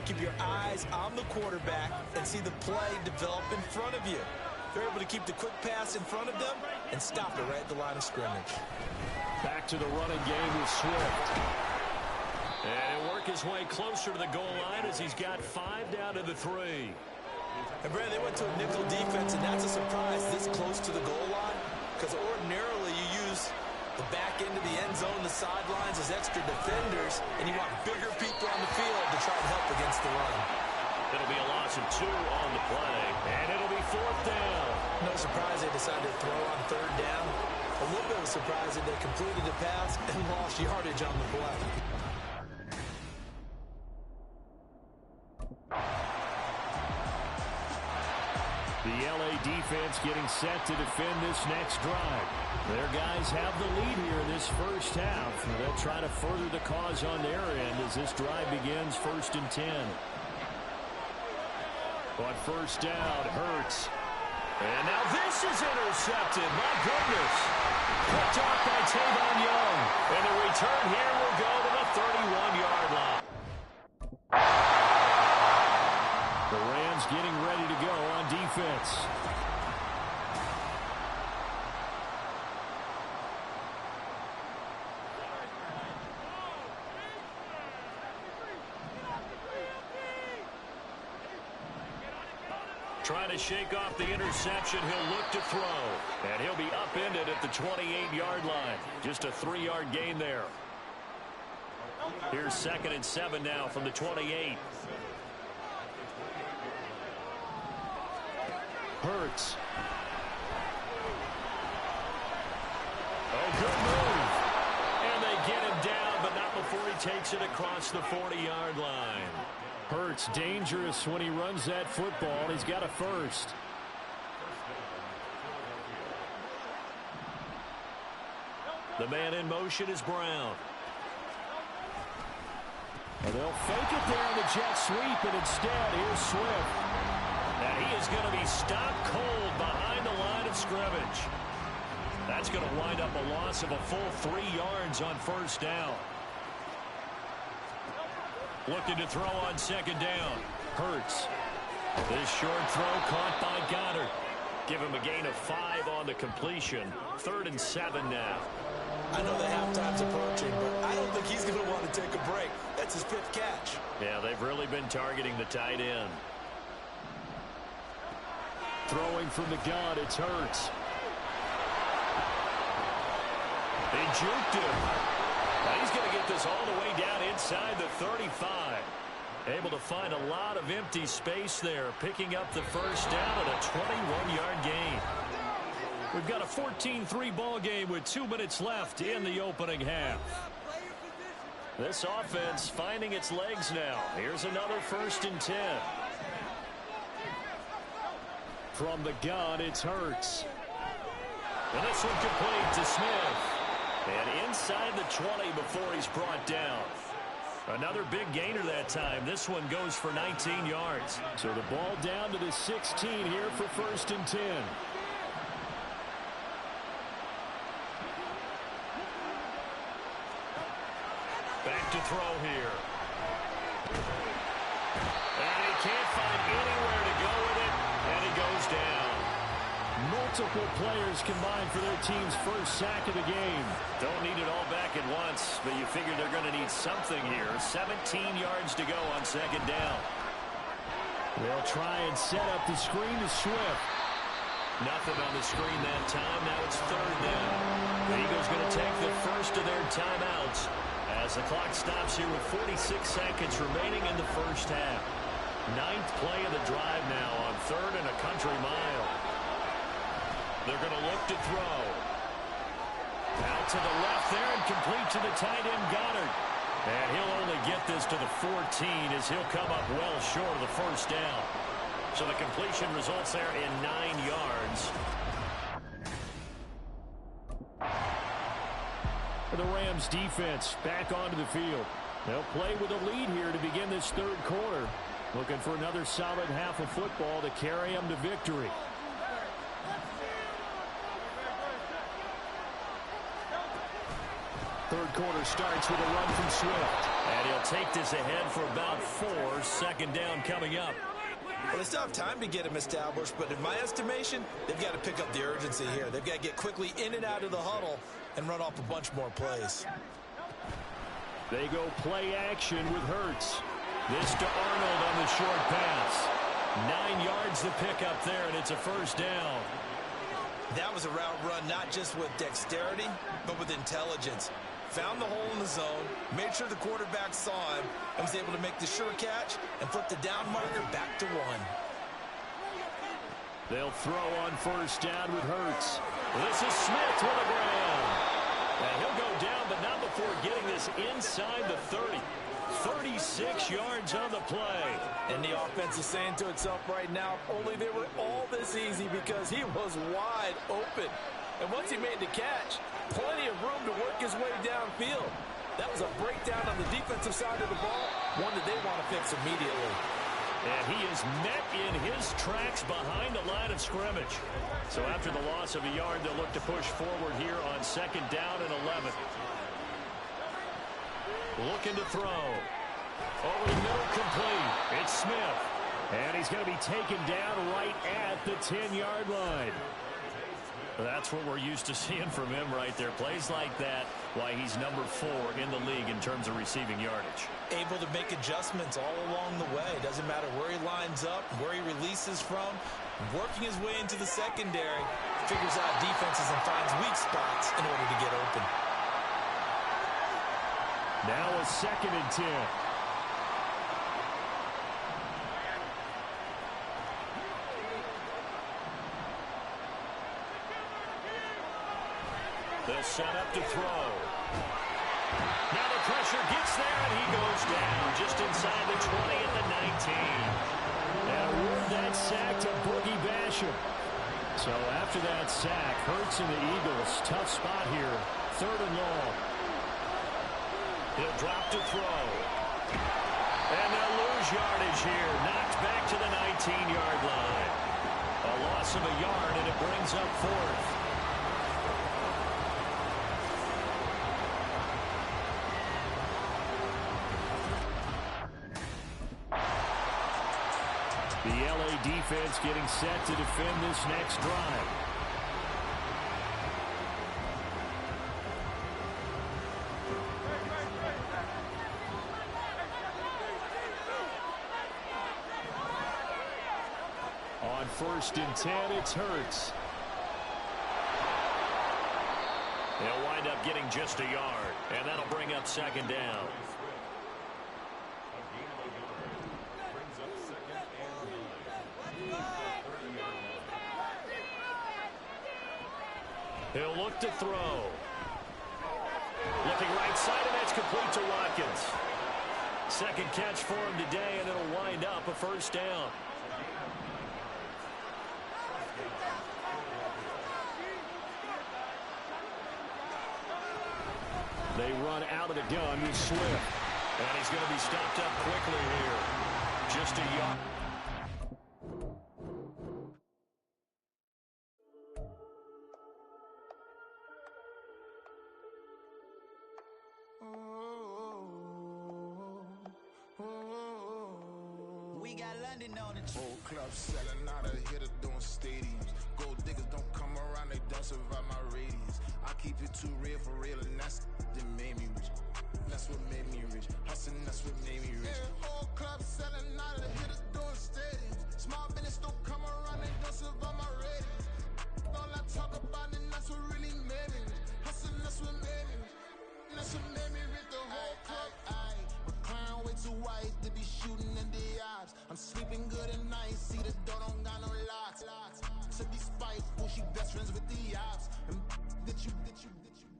Keep your eyes on the quarterback and see the play develop in front of you. They're able to keep the quick pass in front of them and stop it right at the line of scrimmage. Back to the running game with Swift. And he'll work his way closer to the goal line as he's got 5 down to the 3. And Brad, they went to a nickel defense, and that's a surprise this close to the goal line, because ordinarily you use the back end of the end zone, the sidelines as extra defenders, and you want bigger people on the field to try to help against the run. It'll be a loss of 2 on the play, and it'll be 4th down. No surprise they decided to throw on 3rd down. A little bit of a surprise that they completed the pass and lost yardage on the play. The LA defense getting set to defend this next drive. Their guys have the lead here in this first half. They'll try to further the cause on their end as this drive begins 1st and 10. On 1st down, Hurts. And now this is intercepted. My goodness. Picked off by Tavon Young. And the return here will go to the 31-yard line. The Rams getting ready to go on defense. Trying to shake off the interception. He'll look to throw. And he'll be upended at the 28-yard line. Just a 3-yard gain there. Here's 2nd and 7 now from the 28. Hurts. Oh, good move. And they get him down, but not before he takes it across the 40-yard line. Hurts dangerous when he runs that football. He's got a first. The man in motion is Brown. And they'll fake it there in the jet sweep, and instead, here's Swift. And he is going to be stopped cold behind the line of scrimmage. That's going to wind up a loss of a full 3 yards on 1st down. Looking to throw on 2nd down. Hurts. This short throw caught by Goddard. Give him a gain of 5 on the completion. 3rd and 7 now. I know the halftime's approaching, but I don't think he's going to want to take a break. That's his 5th catch. Yeah, they've really been targeting the tight end. Throwing from the gun, it's Hurts. They juked him. Now he's going to get this all the way down inside the 35. Able to find a lot of empty space there, picking up the 1st down at a 21-yard gain. We've got a 14-3 ball game with 2 minutes left in the opening half. This offense finding its legs now. Here's another 1st and 10. From the gun, it's Hurts. And this one complete to Smith. And inside the 20 before he's brought down. Another big gainer that time. This one goes for 19 yards. So the ball down to the 16 here for 1st and 10. Back to throw here. And he can't find anywhere to go with it. And he goes down. Multiple players combined for their team's first sack of the game. Don't need it all back at once, but you figure they're going to need something here. 17 yards to go on 2nd down. They'll try and set up the screen to Swift. Nothing on the screen that time. Now it's 3rd down. The Eagles going to take the first of their timeouts as the clock stops here with 46 seconds remaining in the first half. 9th play of the drive now on 3rd and a country mile. They're going to look to throw. Out to the left there and complete to the tight end Goddard. And he'll only get this to the 14 as he'll come up well short of the 1st down. So the completion results there in 9 yards. The Rams defense back onto the field. They'll play with a lead here to begin this 3rd quarter. Looking for another solid half of football to carry them to victory. Third quarter starts with a run from Swift. And he'll take this ahead for about 4. 2nd down coming up. Well, they still have time to get him established, but in my estimation, they've got to pick up the urgency here. They've got to get quickly in and out of the huddle and run off a bunch more plays. They go play action with Hurts. This to Arnold on the short pass. 9 yards to pick up there, and it's a first down. That was a route run not just with dexterity, but with intelligence. Found the hole in the zone, made sure the quarterback saw him, and was able to make the sure catch and flip the down marker back to 1. They'll throw on first down with Hurts. This is Smith with a grab. And he'll go down, but not before getting this inside the 30. 36 yards on the play. And the offense is saying to itself right now, only they were all this easy because he was wide open. And once he made the catch, plenty of room to work his way downfield. That was a breakdown on the defensive side of the ball, one that they want to fix immediately. And he is met in his tracks behind the line of scrimmage. So after the loss of a yard, they'll look to push forward here on 2nd down and 11. Looking to throw. Over the middle, complete. It's Smith. And he's going to be taken down right at the 10-yard line. That's what we're used to seeing from him right there. Plays like that, why he's number 4 in the league in terms of receiving yardage. Able to make adjustments all along the way. Doesn't matter where he lines up, where he releases from. Working his way into the secondary. Figures out defenses and finds weak spots in order to get open. Now a 2nd and 10. They'll set up to throw. Now the pressure gets there, and he goes down just inside the 20 at the 19. And award that sack to Boogie Basham. So after that sack, Hurts and the Eagles, tough spot here. 3rd and long. He'll drop to throw. And they'll lose yardage here. Knocked back to the 19-yard line. A loss of a yard, and it brings up 4th. The LA defense getting set to defend this next drive. On 1st and 10, it's Hurts. They'll wind up getting just a yard, and that'll bring up 2nd down. He'll look to throw. Looking right side, and that's complete to Watkins. 2nd catch for him today, and it'll wind up a first down. They run out of the gun with Swift. And he's going to be stopped up quickly here. Just a yard. We got London on the whole club selling out of hitter doing stadiums. Gold diggers don't come around, they don't survive my radius. I keep it too real for real, and that's that made me rich. That's what made me rich. Hustling, that's what made me rich. Yeah, whole club selling out of hitters doing stadiums. Small business don't come around, they don't survive my radius. All I talk about, and that's what really made me rich. Hustling, that's what made me rich. That's what made me rich. The whole club. Recline way too white to be shooting in the eyes. I'm sleeping good at night. See the door don't got no locks. To be spiteful, she best friends with the ops. And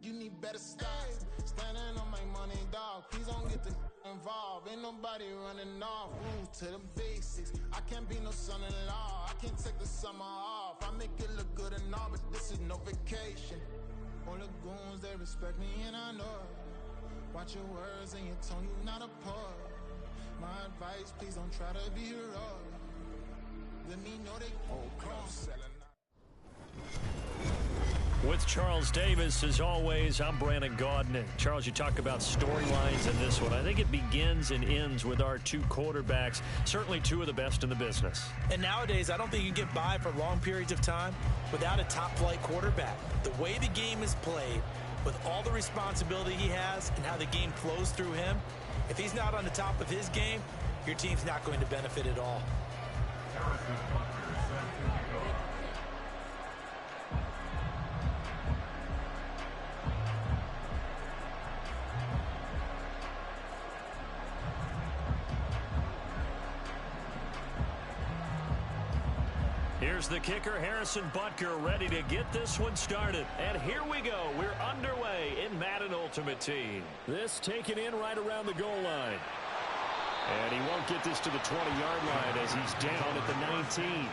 you need better stocks. Standing on my money, dog. Please don't get the involved. Ain't nobody running off. Rules to the basics. I can't be no son-in-law. I can't take the summer off. I make it look good and all, but this is no vacation. All the goons, they respect me and I know it. Watch your words and your tone, you not a part. My advice, please don't try to be heroic. Let me know they whole club selling. With Charles Davis, as always, I'm Brandon Gaudin. Charles, you talk about storylines in this one. I think it begins and ends with our 2 quarterbacks, certainly 2 of the best in the business. And nowadays, I don't think you can get by for long periods of time without a top-flight quarterback. The way the game is played, with all the responsibility he has and how the game flows through him, if he's not on the top of his game, your team's not going to benefit at all. Here's the kicker, Harrison Butker, ready to get this one started. And here we go. We're underway in Madden Ultimate Team. This taken in right around the goal line. And he won't get this to the 20-yard line as he's down at the 19.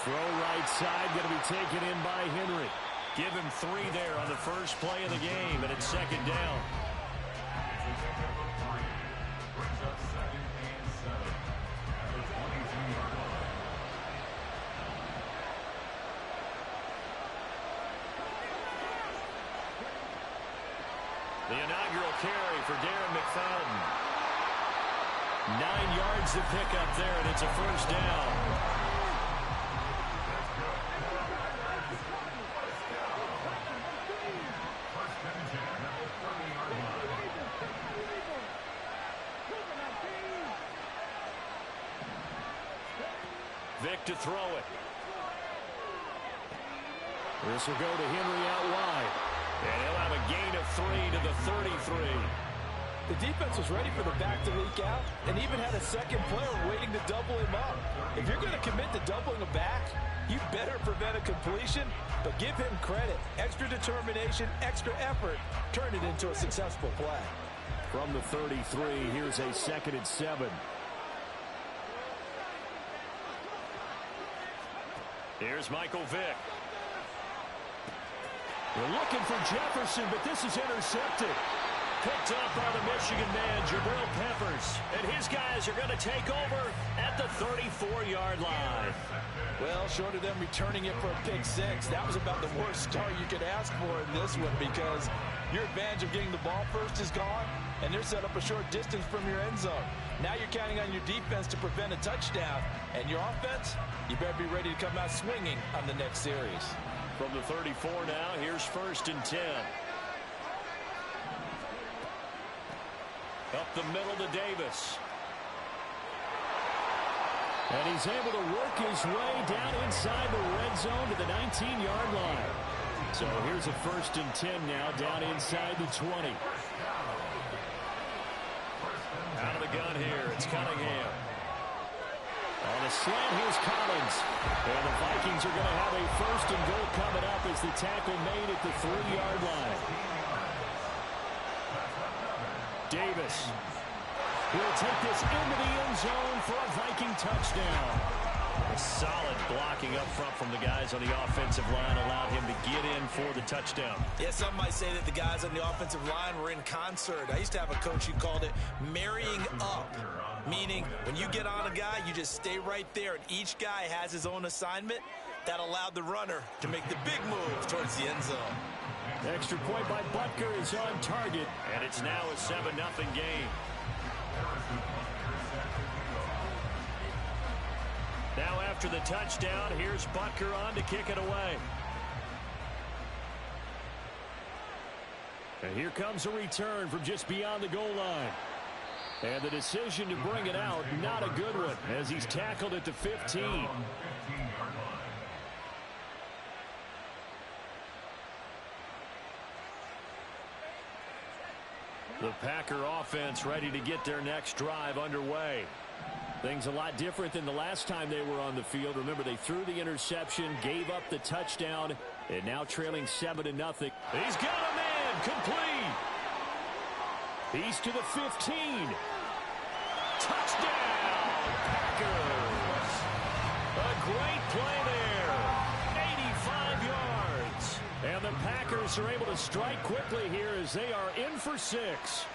Throw right side, going to be taken in by Henry. Give him 3 there on the first play of the game, and it's second down. The inaugural carry for Darren McFadden. 9 yards to pick up there, and it's a first down. Vic to throw it. This will go to Henry out wide. And he'll have a gain of 3 to the 33. The defense was ready for the back to leak out and even had a second player waiting to double him up. If you're going to commit to doubling a back, you better prevent a completion, but give him credit. Extra determination, extra effort, turned it into a successful play. From the 33, here's a 2nd and 7. Here's Michael Vick. They're looking for Jefferson, but this is intercepted. Picked up by the Michigan man, Jabril Peppers. And his guys are going to take over at the 34-yard line. Well, short of them returning it for a pick 6, that was about the worst start you could ask for in this one because your advantage of getting the ball first is gone, and they're set up a short distance from your end zone. Now you're counting on your defense to prevent a touchdown, and your offense, you better be ready to come out swinging on the next series. From the 34 now, here's 1st and 10. Up the middle to Davis. And he's able to work his way down inside the red zone to the 19-yard line. So here's a 1st and 10 now, down inside the 20. Out of the gun here, it's Cunningham. On a slant, here's Collins. And the Vikings are going to have a 1st and goal coming up as the tackle made at the 3-yard line. Davis will take this into the end zone for a Viking touchdown. A solid blocking up front from the guys on the offensive line allowed him to get in for the touchdown. Yeah, some might say that the guys on the offensive line were in concert. I used to have a coach who called it marrying up, meaning when you get on a guy, you just stay right there, and each guy has his own assignment. That allowed the runner to make the big move towards the end zone. Extra point by Butker is on target, and it's now a 7-0 game. Now after the touchdown, here's Butker on to kick it away. And here comes a return from just beyond the goal line. And the decision to bring it out, not a good one, as he's tackled at the 15. The Packer offense ready to get their next drive underway. Things a lot different than the last time they were on the field. Remember, they threw the interception, gave up the touchdown, and now trailing 7-0. He's got a man, complete. He's to the 15. Touchdown, Packers. A great play there. 85 yards. And the Packers are able to strike quickly here as they are in for 6.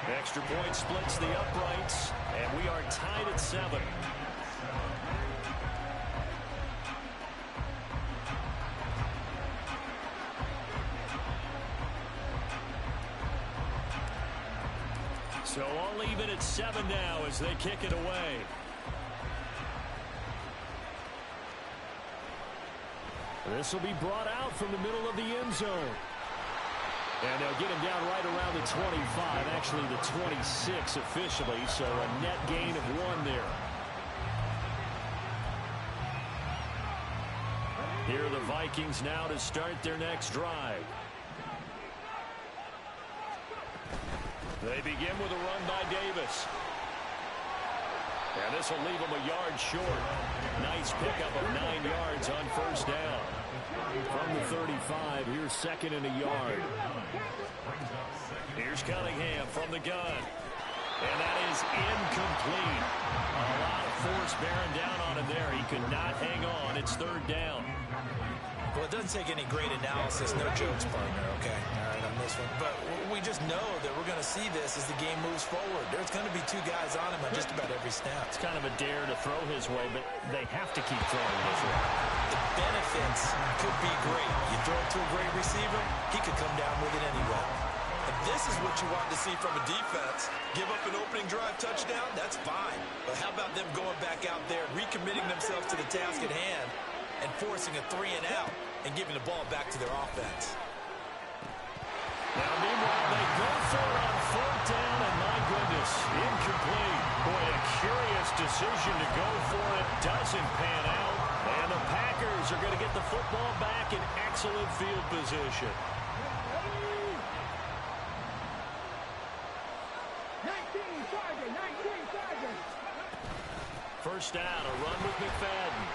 Extra point splits the uprights, and we are tied at 7. So all even at 7 now as they kick it away. This will be brought out from the middle of the end zone. And they'll get him down right around the 25, actually the 26 officially, so a net gain of 1 there. Here are the Vikings now to start their next drive. They begin with a run by Davis. And this will leave him a yard short. Nice pickup of 9 yards on first down. From the 35, here's second and a yard. Here's Cunningham from the gun. And that is incomplete. A lot of force bearing down on him there. He could not hang on. It's third down. Well, it doesn't take any great analysis. No jokes, partner, okay? All right, on this one. But we just know that we're going to see this as the game moves forward. There's going to be 2 guys on him on just about every snap. It's kind of a dare to throw his way, but they have to keep throwing his way. The benefits could be great. You throw it to a great receiver, he could come down with it anyway. And this is what you want to see from a defense. Give up an opening drive touchdown, that's fine. But how about them going back out there, recommitting themselves to the task at hand, and forcing a 3 and out and giving the ball back to their offense. Now, meanwhile, they go for it on fourth down, and my goodness, incomplete. Boy, a curious decision to go for it. Doesn't pan out. And the Packers are going to get the football back in excellent field position. 19 target. First down, a run with McFadden.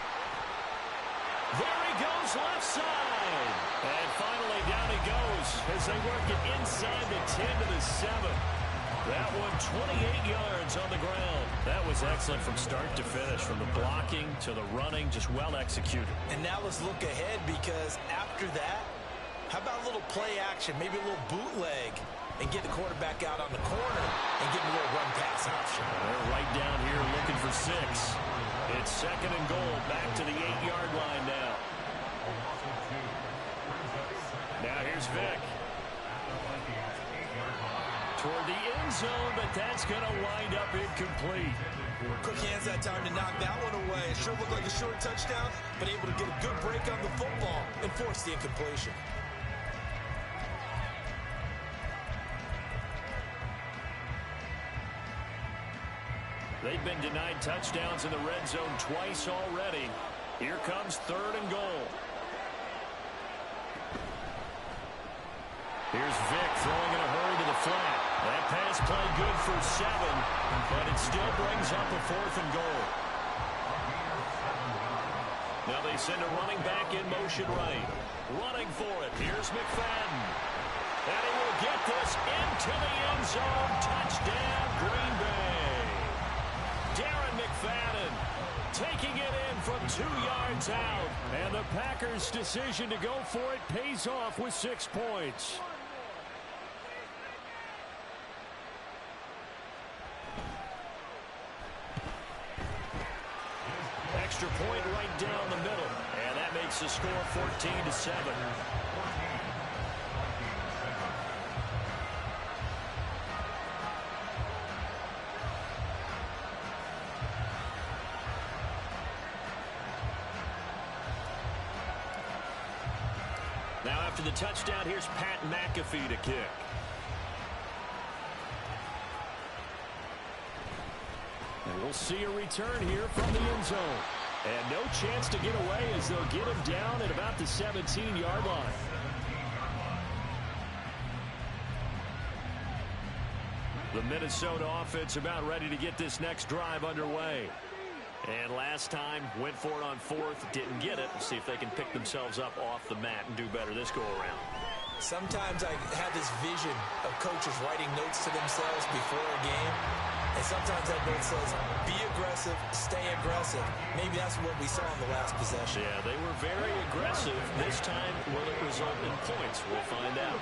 There he goes, left side. And finally, down he goes as they work it inside the 10 to the 7. That one, 28 yards on the ground. That was excellent from start to finish, from the blocking to the running, just well executed. And now let's look ahead, because after that, how about a little play action, maybe a little bootleg, and get the quarterback out on the corner and give him a little run-pass option. They're right down here looking for 6. It's second and goal, back to the 8-yard line now. Now here's Vick. Toward the end zone, but that's going to wind up incomplete. Quick hands that time to knock that one away. It sure looked like a short touchdown, but able to get a good break on the football and force the incompletion. They've been denied touchdowns in the red zone twice already. Here comes third and goal. Here's Vick throwing in a hurry to the flat. That pass play good for 7, but it still brings up a fourth and goal. Now they send a running back in motion right. Running for it. Here's McFadden. And he will get this into the end zone. Touchdown, Green Bay. Darren McFadden taking it in from 2 yards out. And the Packers' decision to go for it pays off with 6 points. Extra point right down the middle. And that makes the score 14-7. Now after the touchdown, here's Pat McAfee to kick. And we'll see a return here from the end zone. And no chance to get away as they'll get him down at about the 17-yard line. The Minnesota offense about ready to get this next drive underway. And last time, went for it on fourth, didn't get it. We'll see if they can pick themselves up off the mat and do better this go-around. Sometimes I have this vision of coaches writing notes to themselves before a game. And sometimes that note says, be aggressive, stay aggressive. Maybe that's what we saw in the last possession. Yeah, they were very aggressive. This time, will it result in points? We'll find out.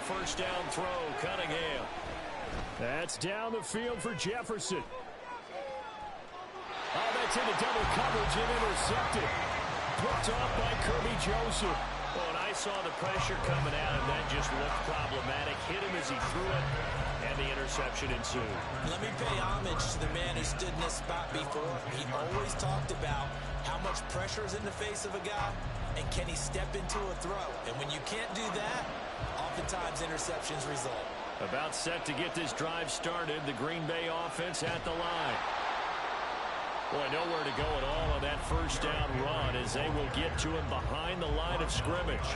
first down throw, Cunningham. That's down the field for Jefferson. Oh, that's into double coverage and intercepted. Picked off by Kirby Joseph. Oh, and I saw the pressure coming at him. That just looked problematic. Hit him as he threw it, and the interception ensued. Let me pay homage to the man who stood in this spot before. He always talked about how much pressure is in the face of a guy, and can he step into a throw. And when you can't do that, oftentimes interceptions result. About set to get this drive started. The Green Bay offense at the line. Boy, nowhere to go at all on that first down run as they will get to him behind the line of scrimmage.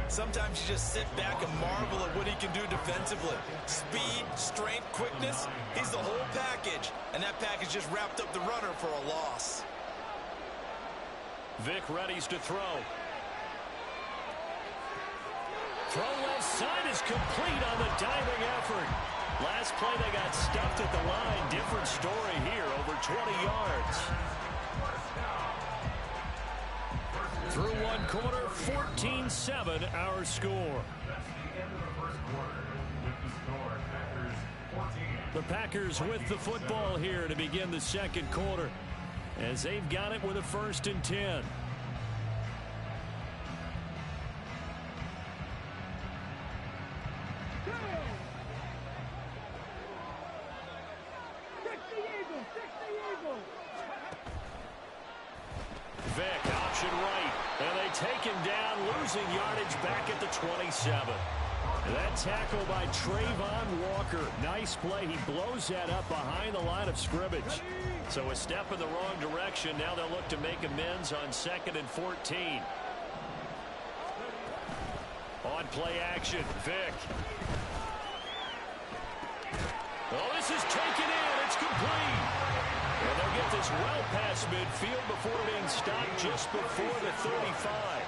Sometimes you just sit back and marvel at what he can do defensively. Speed, strength, quickness, he's the whole package. And that package just wrapped up the runner for a loss. Vic readies to throw. Throw left side is complete on the diving effort. Last play they got stuffed at the line. Different story here, over 20 yards. Through one quarter, 14-7 our score. The Packers with the football here to begin the second quarter as they've got it with a 1st and 10. Vic, option right, and they take him down, losing yardage back at the 27. That tackle by Trayvon Walker. Nice play. He blows that up behind the line of scrimmage. So a step in the wrong direction. Now they'll look to make amends on 2nd and 14. On play action, Vic. Oh, this is taken in. It's complete. And they'll get this well past midfield before being stopped just before the 35.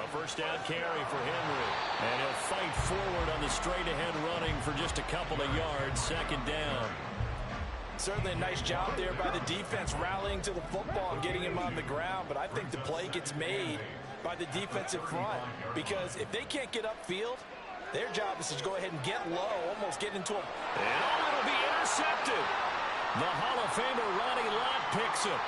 A first down carry for Henry. And he'll fight forward on the straight-ahead running for just a couple of yards. 2nd down. Certainly a nice job there by the defense rallying to the football and getting him on the ground. But I think the play gets made by the defensive front. Because if they can't get upfield, their job is to go ahead and get low, almost get into a... And it'll be intercepted. The Hall of Famer Ronnie Lott picks it.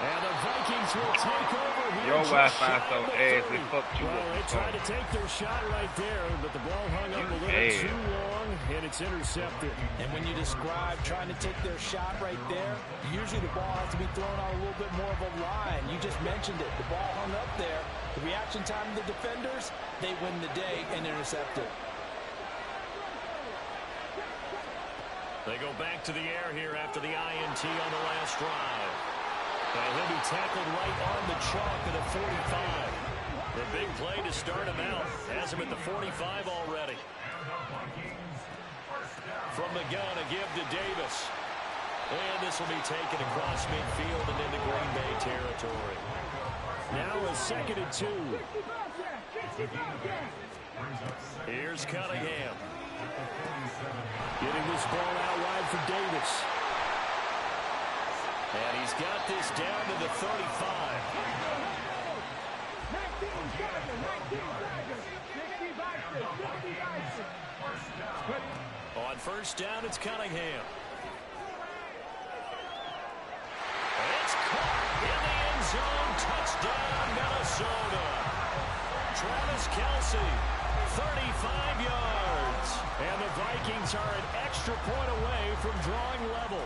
And the Vikings will take over here. Your Wi-Fi so ass, they fucked you well, up. They tried to take their shot right there, but the ball hung up a little too long, and it's intercepted. And when you describe trying to take their shot right there, usually the ball has to be thrown on a little bit more of a line. You just mentioned it. The ball hung up there. The reaction time of the defenders, they win the day and intercept it. They go back to the air here after the INT on the last drive. And he'll be tackled right on the chalk of the 45. The big play to start him out. Has him at the 45 already. From the gun, a give to Davis. And this will be taken across midfield and into Green Bay territory. Now a 2nd and 2. Here's Cunningham. Getting this ball out wide for Davis. And he's got this down to the 35. On first down, it's Cunningham. It's caught in the end zone. Touchdown, Minnesota. Travis Kelce, 35 yards. And the Vikings are an extra point away from drawing level.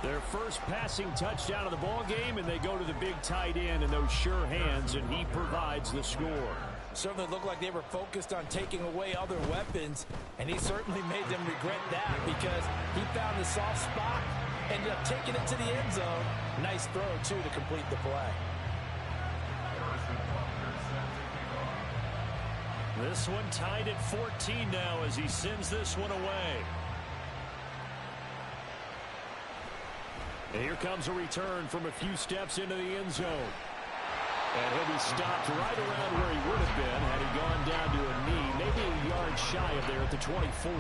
Their first passing touchdown of the ball game, and they go to the big tight end in those sure hands, and he provides the score. Certainly looked like they were focused on taking away other weapons, and he certainly made them regret that because he found the soft spot, ended up taking it to the end zone. Nice throw, too, to complete the play. This one tied at 14 now as he sends this one away. And here comes a return from a few steps into the end zone. And he'll be stopped right around where he would have been had he gone down to a knee, maybe a yard shy of there at the 24.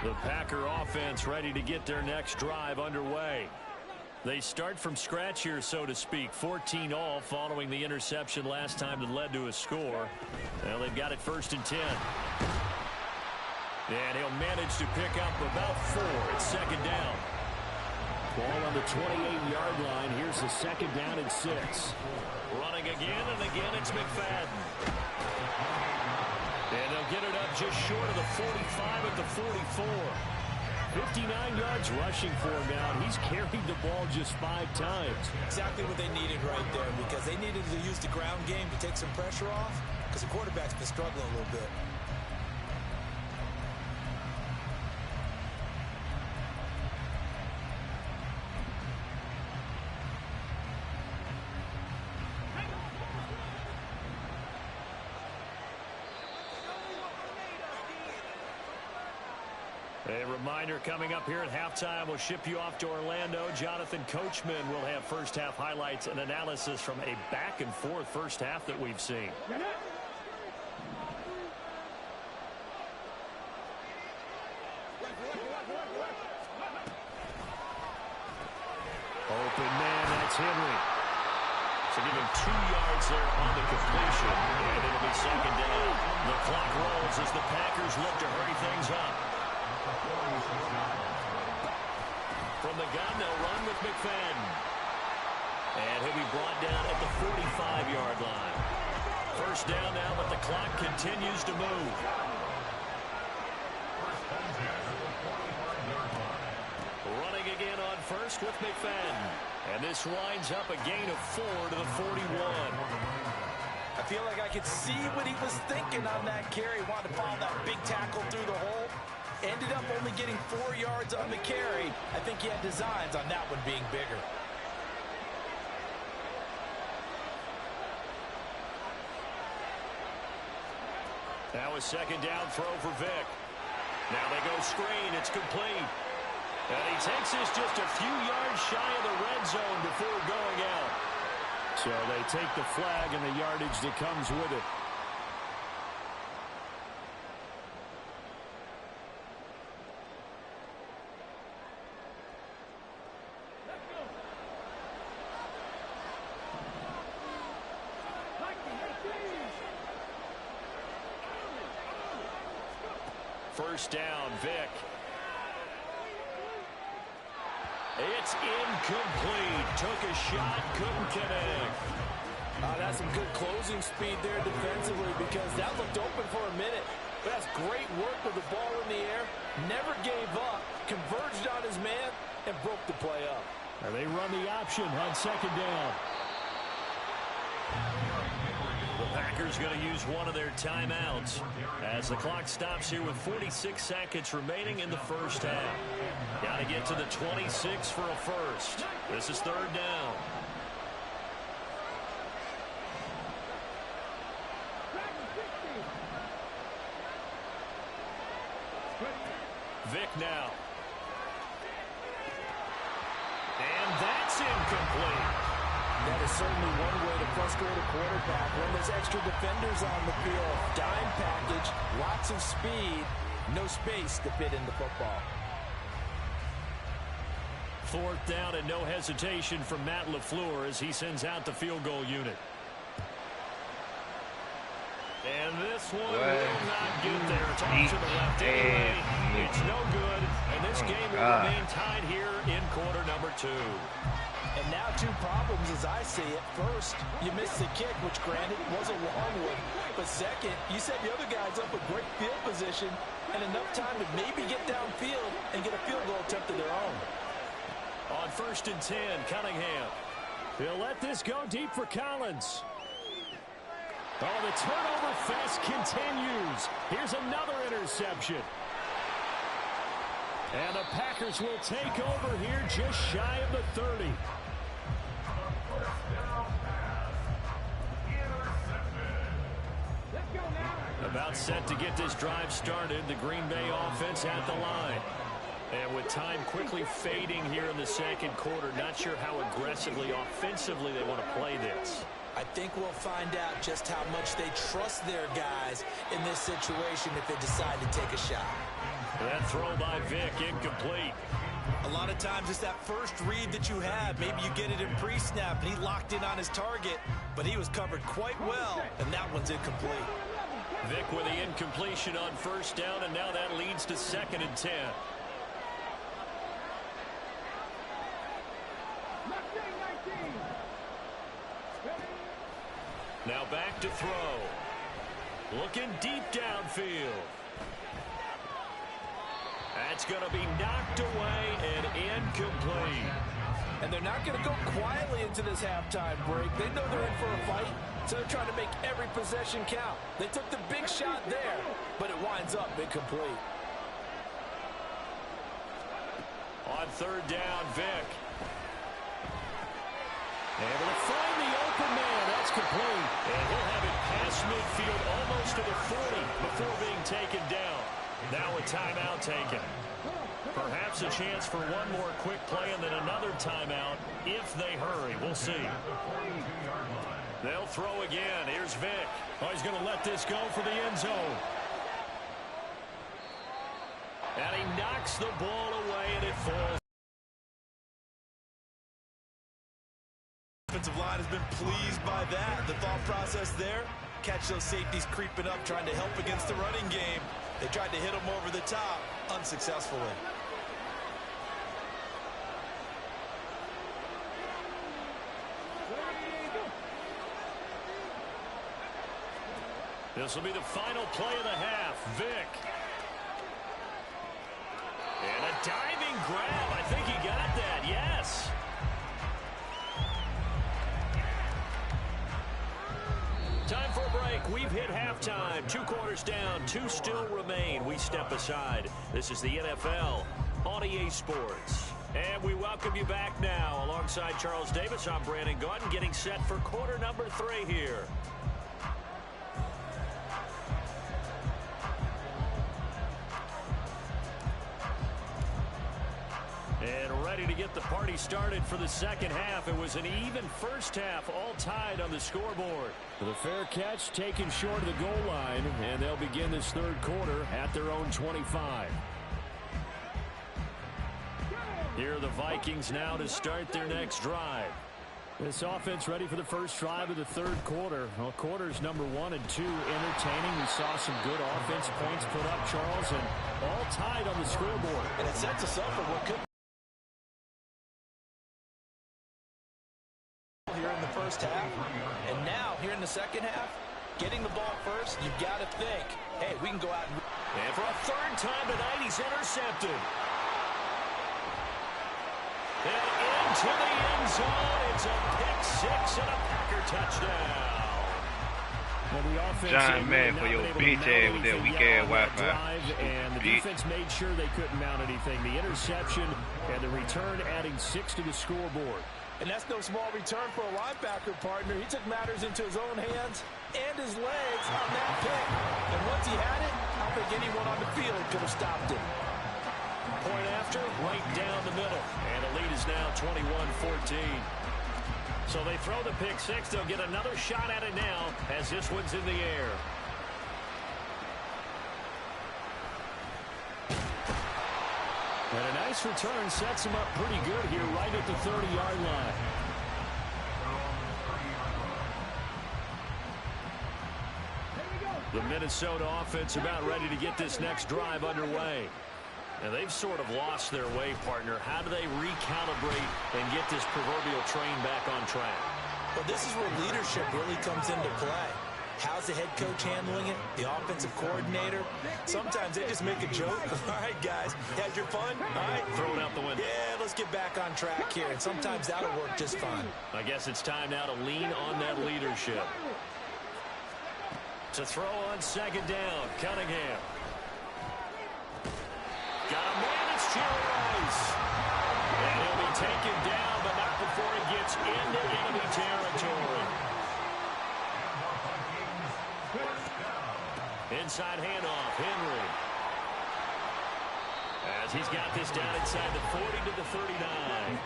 The Packer offense ready to get their next drive underway. They start from scratch here, so to speak. 14-all following the interception last time that led to a score. Well, they've got it 1st and 10. And he'll manage to pick up about 4. It's 2nd down. Ball on the 28-yard line. Here's the 2nd down and 6. Running again and again, it's McFadden. And they'll get it up just short of the 45 at the 44. 59 yards rushing for him now. He's carried the ball just 5 times. Exactly what they needed right there, because they needed to use the ground game to take some pressure off, because the quarterback's been struggling a little bit. A reminder coming up here at halftime. We'll ship you off to Orlando. Jonathan Coachman will have first half highlights and analysis from a back and forth first half that we've seen. Open man, that's Henry. So give him 2 yards there on the completion, and it'll be 2nd down. The clock rolls as the Packers look to hurry things up. From the gun, they'll run with McFadden. And he'll be brought down at the 45-yard line. 1st down now, but the clock continues to move. Running again on 1st with McFadden. And this winds up a gain of 4 to the 41. I feel like I could see what he was thinking on that carry. Wanted to follow that big tackle through the hole. Ended up only getting 4 yards on the carry. I think he had designs on that one being bigger. Now a 2nd down throw for Vick. Now they go screen. It's complete. And he takes this just a few yards shy of the red zone before going out. So they take the flag and the yardage that comes with it. First down, Vick. It's incomplete. Took a shot, couldn't connect. That's some good closing speed there defensively, because that looked open for a minute. But that's great work with the ball in the air. Never gave up, converged on his man, and broke the play up. And they run the option on 2nd down. The Packers going to use one of their timeouts as the clock stops here with 46 seconds remaining in the first half. Got to get to the 26 for a first. This is 3rd down. Vick now. And that's incomplete. That is certainly one way to frustrate a quarterback when there's extra defenders on the field. Dime package, lots of speed, no space to fit in the football. 4th down and no hesitation from Matt LaFleur as he sends out the field goal unit. And this one will not get there. It's off to the left anyway. It's no good. And this game will remain tied here in quarter number 2. And now 2 problems as I see it. First, you missed the kick, which granted was a long one. But second, you set the other guys up with great field position and enough time to maybe get downfield and get a field goal attempt of their own. On 1st and 10, Cunningham. He'll let this go deep for Collins. Oh, the turnover fest continues. Here's another interception. And the Packers will take over here just shy of the 30. About set to get this drive started. The Green Bay offense at the line. And with time quickly fading here in the 2nd quarter, not sure how aggressively, offensively they want to play this. I think we'll find out just how much they trust their guys in this situation if they decide to take a shot. That throw by Vic, incomplete. A lot of times it's that first read that you have. Maybe you get it in pre-snap, and he locked in on his target, but he was covered quite well, and that one's incomplete. Vic with the incompletion on first down, and now that leads to 2nd and 10. Now back to throw. Looking deep downfield. That's going to be knocked away and incomplete. And they're not going to go quietly into this halftime break. They know they're in for a fight, so they're trying to make every possession count. They took the big shot there, but it winds up incomplete. On 3rd down, Vic. Able to find the open man. That's complete. And he'll have it past midfield almost to the 40 before being taken down. Now a timeout taken. Perhaps a chance for one more quick play and then another timeout if they hurry. We'll see. They'll throw again. Here's Vic. Oh, he's going to let this go for the end zone. And he knocks the ball away, and it falls. Offensive line has been pleased by that. The thought process there, catch those safeties creeping up, trying to help against the running game. They tried to hit him over the top, unsuccessfully. This will be the final play of the half. Vic. And a diving grab. I think he got that. Yes. Time for a break. We've hit halftime. 2 quarters down. 2 still remain. We step aside. This is the NFL on EA Sports. And we welcome you back now. Alongside Charles Davis, I'm Brandon Gaudin, getting set for quarter number 3 here. And ready to get the party started for the second half. It was an even first half, all tied on the scoreboard. The fair catch taken short of the goal line, and they'll begin this 3rd quarter at their own 25. Here are the Vikings now to start their next drive. This offense ready for the first drive of the 3rd quarter. Well, quarters number 1 and 2 entertaining. We saw some good offense points put up, Charles, and all tied on the scoreboard. And it sets us up for what could here in the first half, and now here in the second half, getting the ball first, you've got to think, hey, we can go out and for a 3rd time tonight, he's intercepted. And into the end zone, it's a pick 6 and a Packer touchdown. Well, the offense John, man, for your bitch ass with that weak-ass Wi-Fi. And the defense made sure they couldn't mount anything. The interception and the return adding 6 to the scoreboard. And that's no small return for a linebacker partner. He took matters into his own hands and his legs on that pick. And once he had it, I don't think anyone on the field could have stopped him. Point after, right down the middle. And the lead is now 21-14. So they throw the pick 6. They'll get another shot at it now as this one's in the air. And a nice return sets him up pretty good here right at the 30-yard line. The Minnesota offense about ready to get this next drive underway. And they've sort of lost their way, partner. How do they recalibrate and get this proverbial train back on track? Well, this is where leadership really comes into play. How's the head coach handling it? The offensive coordinator? Sometimes they just make a joke. All right, guys, had your fun? All right. Throw it out the window. Yeah, let's get back on track here. And sometimes that'll work just fine. I guess it's time now to lean on that leadership. To throw on 2nd down, Cunningham. Got a man, it's Jerry Rice. And he'll be taken down, but not before he gets into enemy territory. Inside handoff, Henry. As he's got this down inside the 40 to the 39.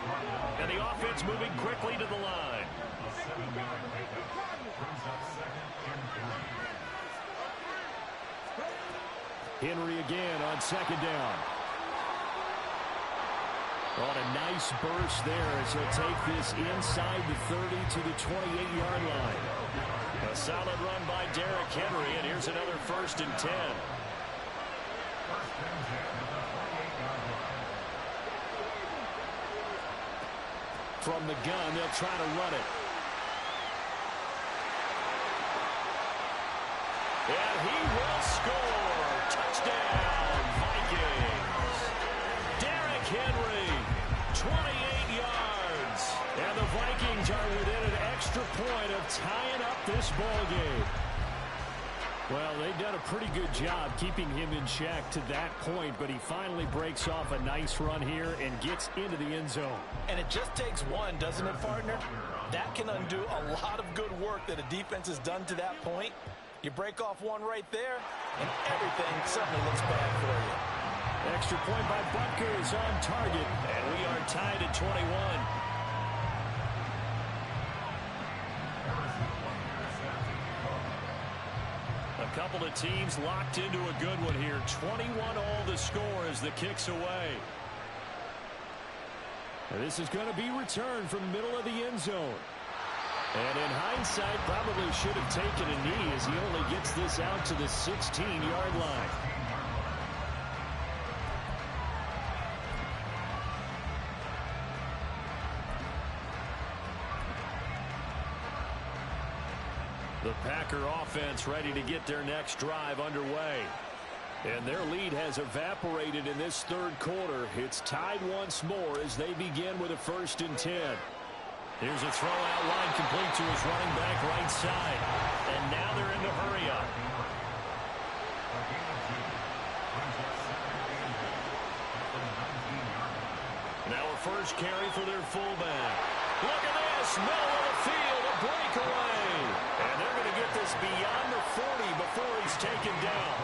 And the offense moving quickly to the line. Henry again on second down. On a nice burst there as he'll take this inside the 30 to the 28-yard line. A solid run by Derrick Henry, and here's another 1st and 10. From the gun, they'll try to run it. And he will score. Touchdown, Vikings. Derrick Henry, 28 yards. And the Vikings are within an extra point of tying up this ball game. Well, they've done a pretty good job keeping him in check to that point, but he finally breaks off a nice run here and gets into the end zone. And it just takes one, doesn't it, partner? That can undo a lot of good work that a defense has done to that point. You break off one right there, and everything suddenly looks bad for you. Extra point by Butker is on target, and we are tied at 21. A couple of teams locked into a good one here. 21 all the score as the kick's away. And this is going to be returned from the middle of the end zone. And in hindsight, probably should have taken a knee as he only gets this out to the 16-yard line. The Packer offense ready to get their next drive underway. And their lead has evaporated in this third quarter. It's tied once more as they begin with a 1st and 10. Here's a throw out line complete to his running back right side. And now they're into hurry up. Now a first carry for their fullback. Look at this, middle of the field, a breakaway. And they're going to get this beyond the 40 before he's taken down.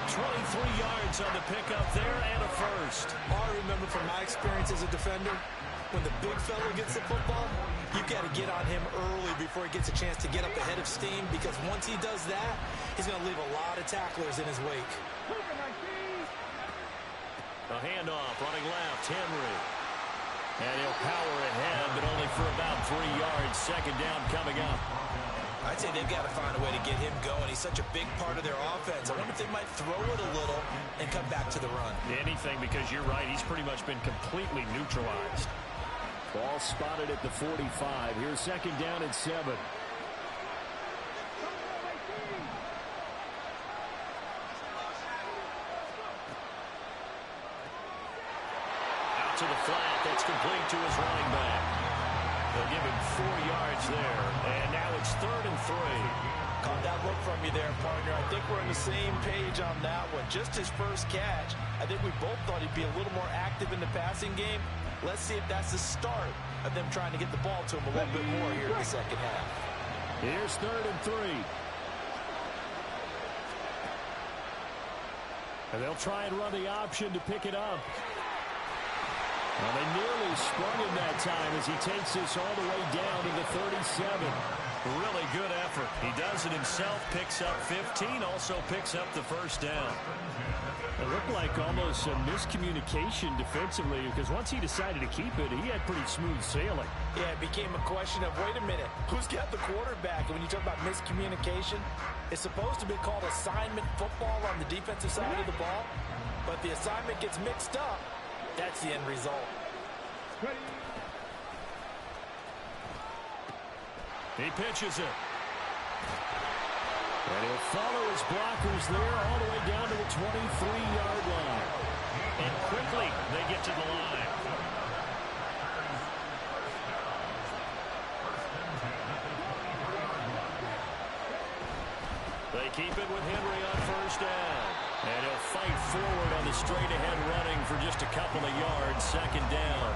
23 yards on the pickup there and a first. All I remember from my experience as a defender, when the big fella gets the football, you've got to get on him early before he gets a chance to get up ahead of steam, because once he does that, he's going to leave a lot of tacklers in his wake. A handoff running left, Henry. And he'll power ahead, but only for about 3 yards. Second down coming up. I'd say they've got to find a way to get him going. He's such a big part of their offense. I wonder if they might throw it a little and come back to the run. Anything, because you're right. He's pretty much been completely neutralized. Ball spotted at the 45. Here's second down and 7. Out to the flat. That's complete to his running back. They'll give him 4 yards there. And now it's 3rd and 3. Caught that look from you there, partner. I think we're on the same page on that one. Just his first catch. I think we both thought he'd be a little more active in the passing game. Let's see if that's the start of them trying to get the ball to him a little bit more here in the second half. Here's 3rd and 3. And they'll try and run the option to pick it up. Well, they nearly sprung him that time as he takes this all the way down to the 37. Really good effort. He does it himself, picks up 15, also picks up the first down. It looked like almost a miscommunication defensively, because once he decided to keep it, he had pretty smooth sailing. Yeah, it became a question of, wait a minute, who's got the quarterback? And when you talk about miscommunication, it's supposed to be called assignment football on the defensive side of the ball, but the assignment gets mixed up. That's the end result. He pitches it. And he'll follow his blockers there all the way down to the 23-yard line. And quickly they get to the line. They keep it with Henry on first down. And he'll fight forward on the straight-ahead running for just a couple of yards. Second down.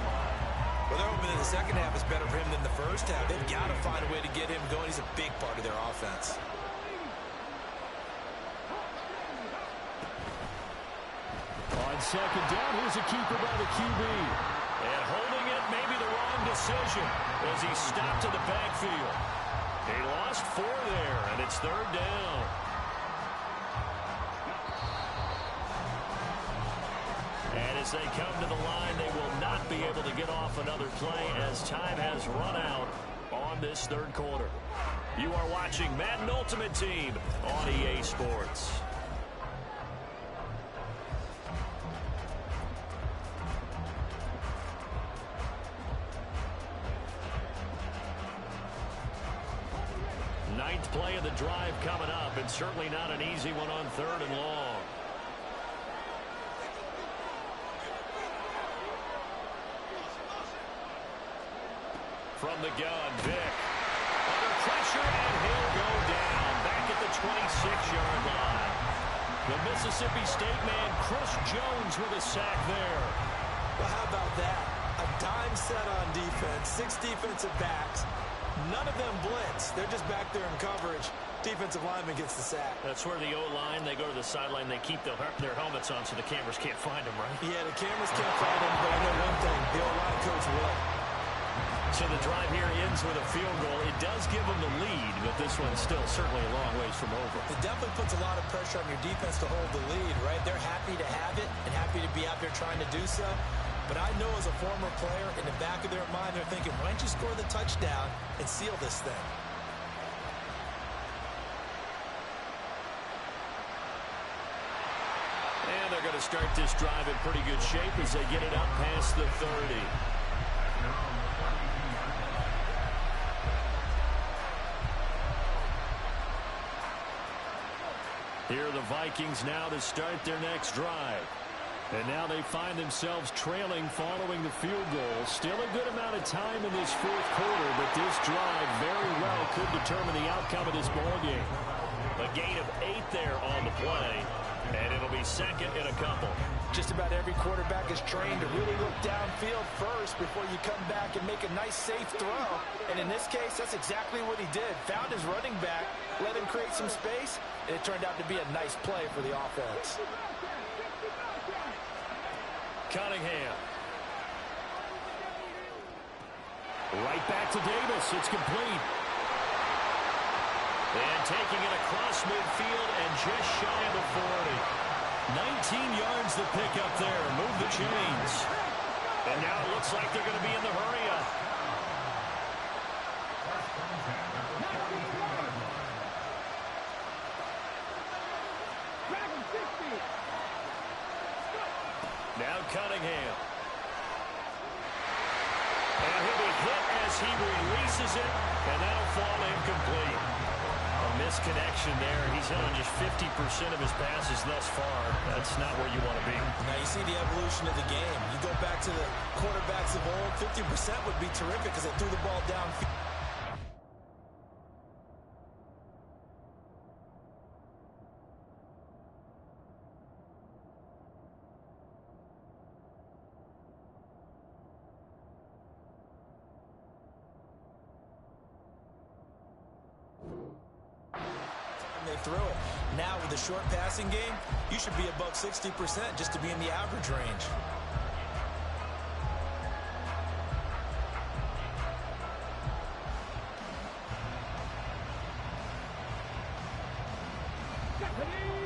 Well, they're hoping that the second half is better for him than the first half. They've got to find a way to get him going. He's a big part of their offense. On second down, here's a keeper by the QB. And holding it may be the wrong decision as he stopped in the backfield. He lost 4 there, and it's 3rd down. as they come to the line. They will not be able to get off another play as time has run out on this third quarter. You are watching Madden Ultimate Team on EA Sports. Ninth play of the drive coming up, and certainly not an easy one on 3rd and long. From the gun, Vick. Under pressure, and he'll go down. Back at the 26-yard line. The Mississippi State man, Chris Jones, with a sack there. Well, how about that? A dime set on defense, 6 defensive backs. None of them blitz. They're just back there in coverage. Defensive lineman gets the sack. That's where the O-line, they go to the sideline, they keep their helmets on so the cameras can't find them, right? Yeah, the cameras can't find them, but I know one thing. The O-line coach will. So the drive here ends with a field goal. It does give them the lead, but this one's still certainly a long ways from over. It definitely puts a lot of pressure on your defense to hold the lead, right? They're happy to have it and happy to be out there trying to do so. But I know as a former player, in the back of their mind, they're thinking, why don't you score the touchdown and seal this thing? And they're going to start this drive in pretty good shape as they get it up past the 30. Here are the Vikings now to start their next drive. And now they find themselves trailing following the field goal. Still a good amount of time in this fourth quarter, but this drive very well could determine the outcome of this ballgame. A gain of 8 there on the play, and it'll be second in a couple. Just about every quarterback is trained to really look downfield first before you come back and make a nice, safe throw. And in this case, that's exactly what he did. Found his running back, let him create some space, and it turned out to be a nice play for the offense. Cunningham. Right back to Davis. It's complete. And taking it across midfield and just shy of the 40. 19 yards to pick up there. Move the chains. And now it looks like they're going to be in the hurry-up. Now Cunningham. And he'll be hit as he releases it, and that'll fall incomplete. A misconnection there. He's hit on just 50% of his passes thus far. That's not where you want to be. Now you see the evolution of the game. You go back to the quarterbacks of old, 50% would be terrific because they threw the ball downfield. They throw it. Now with the short passing game, you should be above 60% just to be in the average range.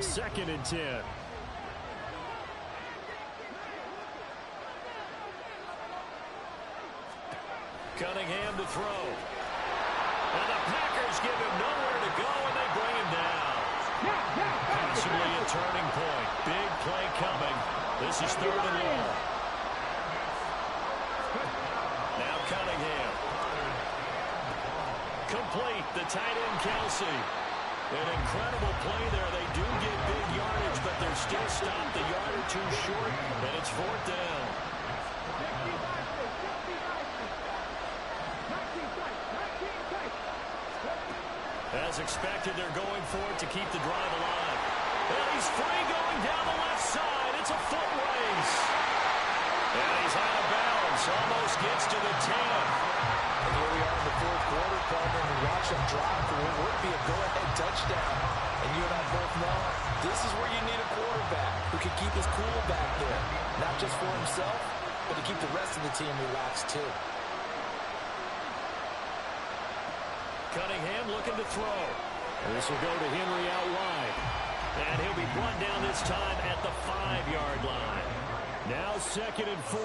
Second and 10. Cunningham to throw. And the Packers give him nowhere to go, and they bring him down. Possibly a turning point. Big play coming. This is 3rd and long. Now Cunningham. Complete. The tight end, Kelsey. An incredible play there. They do get big yardage, but they're still stopped a yard or two short, and it's 4th down. As expected, they're going for it to keep the drive alive. And he's free going down the left side. It's a foot race. And he's out of bounds. Almost gets to the 10. And here we are in the fourth quarter, partner, and watch him drive for what would be a go-ahead touchdown. And you and I both know this is where you need a quarterback who can keep his cool back there. Not just for himself, but to keep the rest of the team relaxed too. Cunningham looking to throw. And this will go to Henry out wide. And he'll be brought down this time at the 5-yard line. Now 2nd and 4.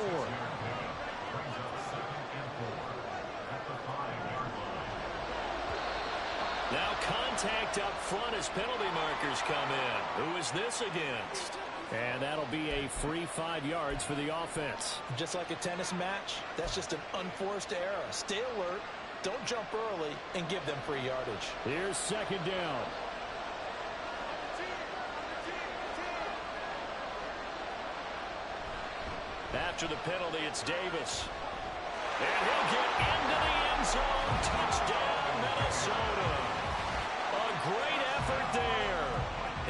Now contact up front as penalty markers come in. Who is this against? And that'll be a free 5 yards for the offense. Just like a tennis match, that's just an unforced error. Stay alert, don't jump early, and give them free yardage. Here's 2nd down. After the penalty, it's Davis. And he'll get into the end zone. Touchdown, Minnesota. A great effort there.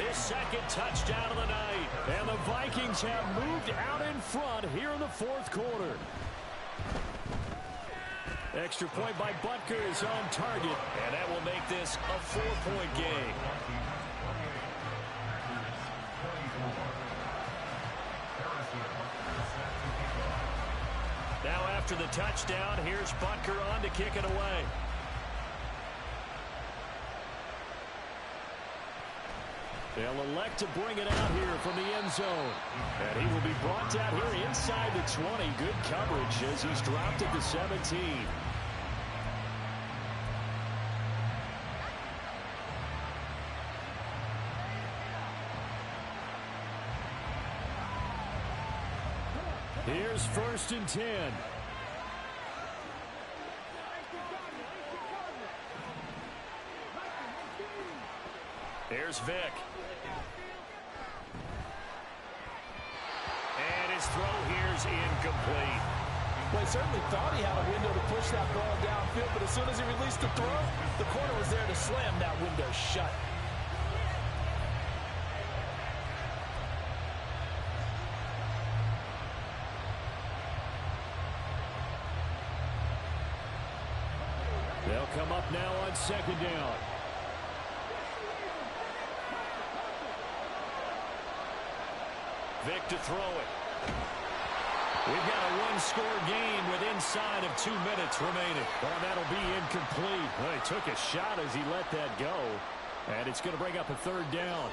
His 2nd touchdown of the night. And the Vikings have moved out in front here in the 4th quarter. Extra point by Butker is on target. And that will make this a 4-point game. Now after the touchdown, here's Butker on to kick it away. They'll elect to bring it out here from the end zone. And he will be brought down here inside the 20. Good coverage as he's dropped at the 17. Here's 1st and 10. Here's Vic. And his throw here's incomplete. Well, he certainly thought he had a window to push that ball downfield, but as soon as he released the throw, the corner was there to slam that window shut. They'll come up now on 2nd down. Vic to throw it. We've got a one-score game with inside of 2 minutes remaining. Well, that'll be incomplete. Well, he took a shot as he let that go. And it's going to bring up a 3rd down.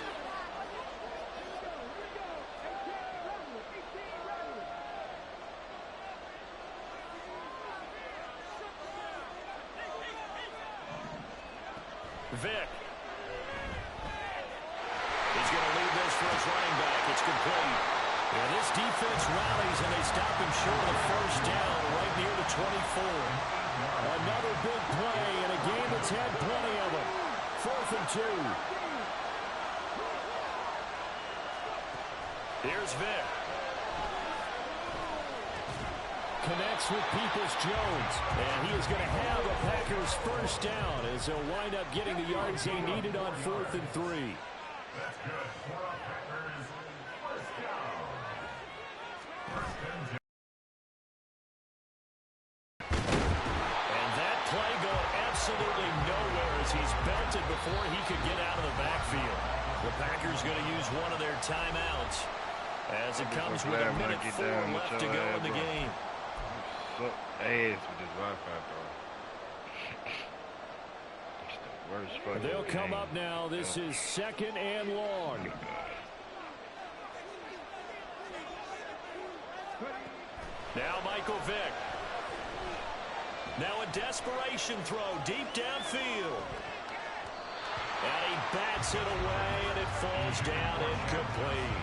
Vic. He's going to leave this for his running back. It's complete. And this defense rallies, and they stop him short of the 1st down right near the 24. Another big play in a game that's had plenty of them. 4th and 2. Here's Vic. Connects with Peoples-Jones. And he is going to have the Packers 1st down as they'll wind up getting the yards they needed on 4th and 3. That's good. For our Packers, 1st down. 1st and 10. And that play going absolutely nowhere as he's belted before he could get out of the backfield. The Packers going to use one of their timeouts as it comes with 1:04 left to go in the game. So ass with this Wi-Fi, bro. It's the worst. They'll come up now. This is 2nd and long. Now Michael Vick. Now a desperation throw deep downfield. And he bats it away, and it falls down incomplete.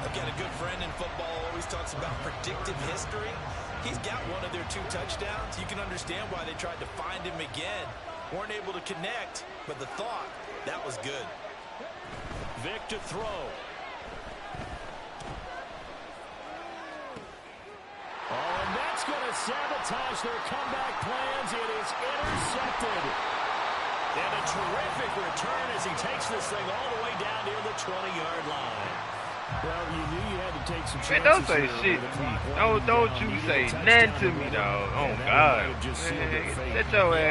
I've got a good friend in football, always talks about predictive history. He's got one of their 2 touchdowns. You can understand why they tried to find him again. Weren't able to connect, but the thought, that was good. Vic to throw. Oh, and that's going to sabotage their comeback plans. It is intercepted. And a terrific return as he takes this thing all the way down near the 20-yard line. Well, you knew you had to take some chances. Man, don't say shit to me. Don't you say nothing to me, dog. Oh, God. Man, set your ass.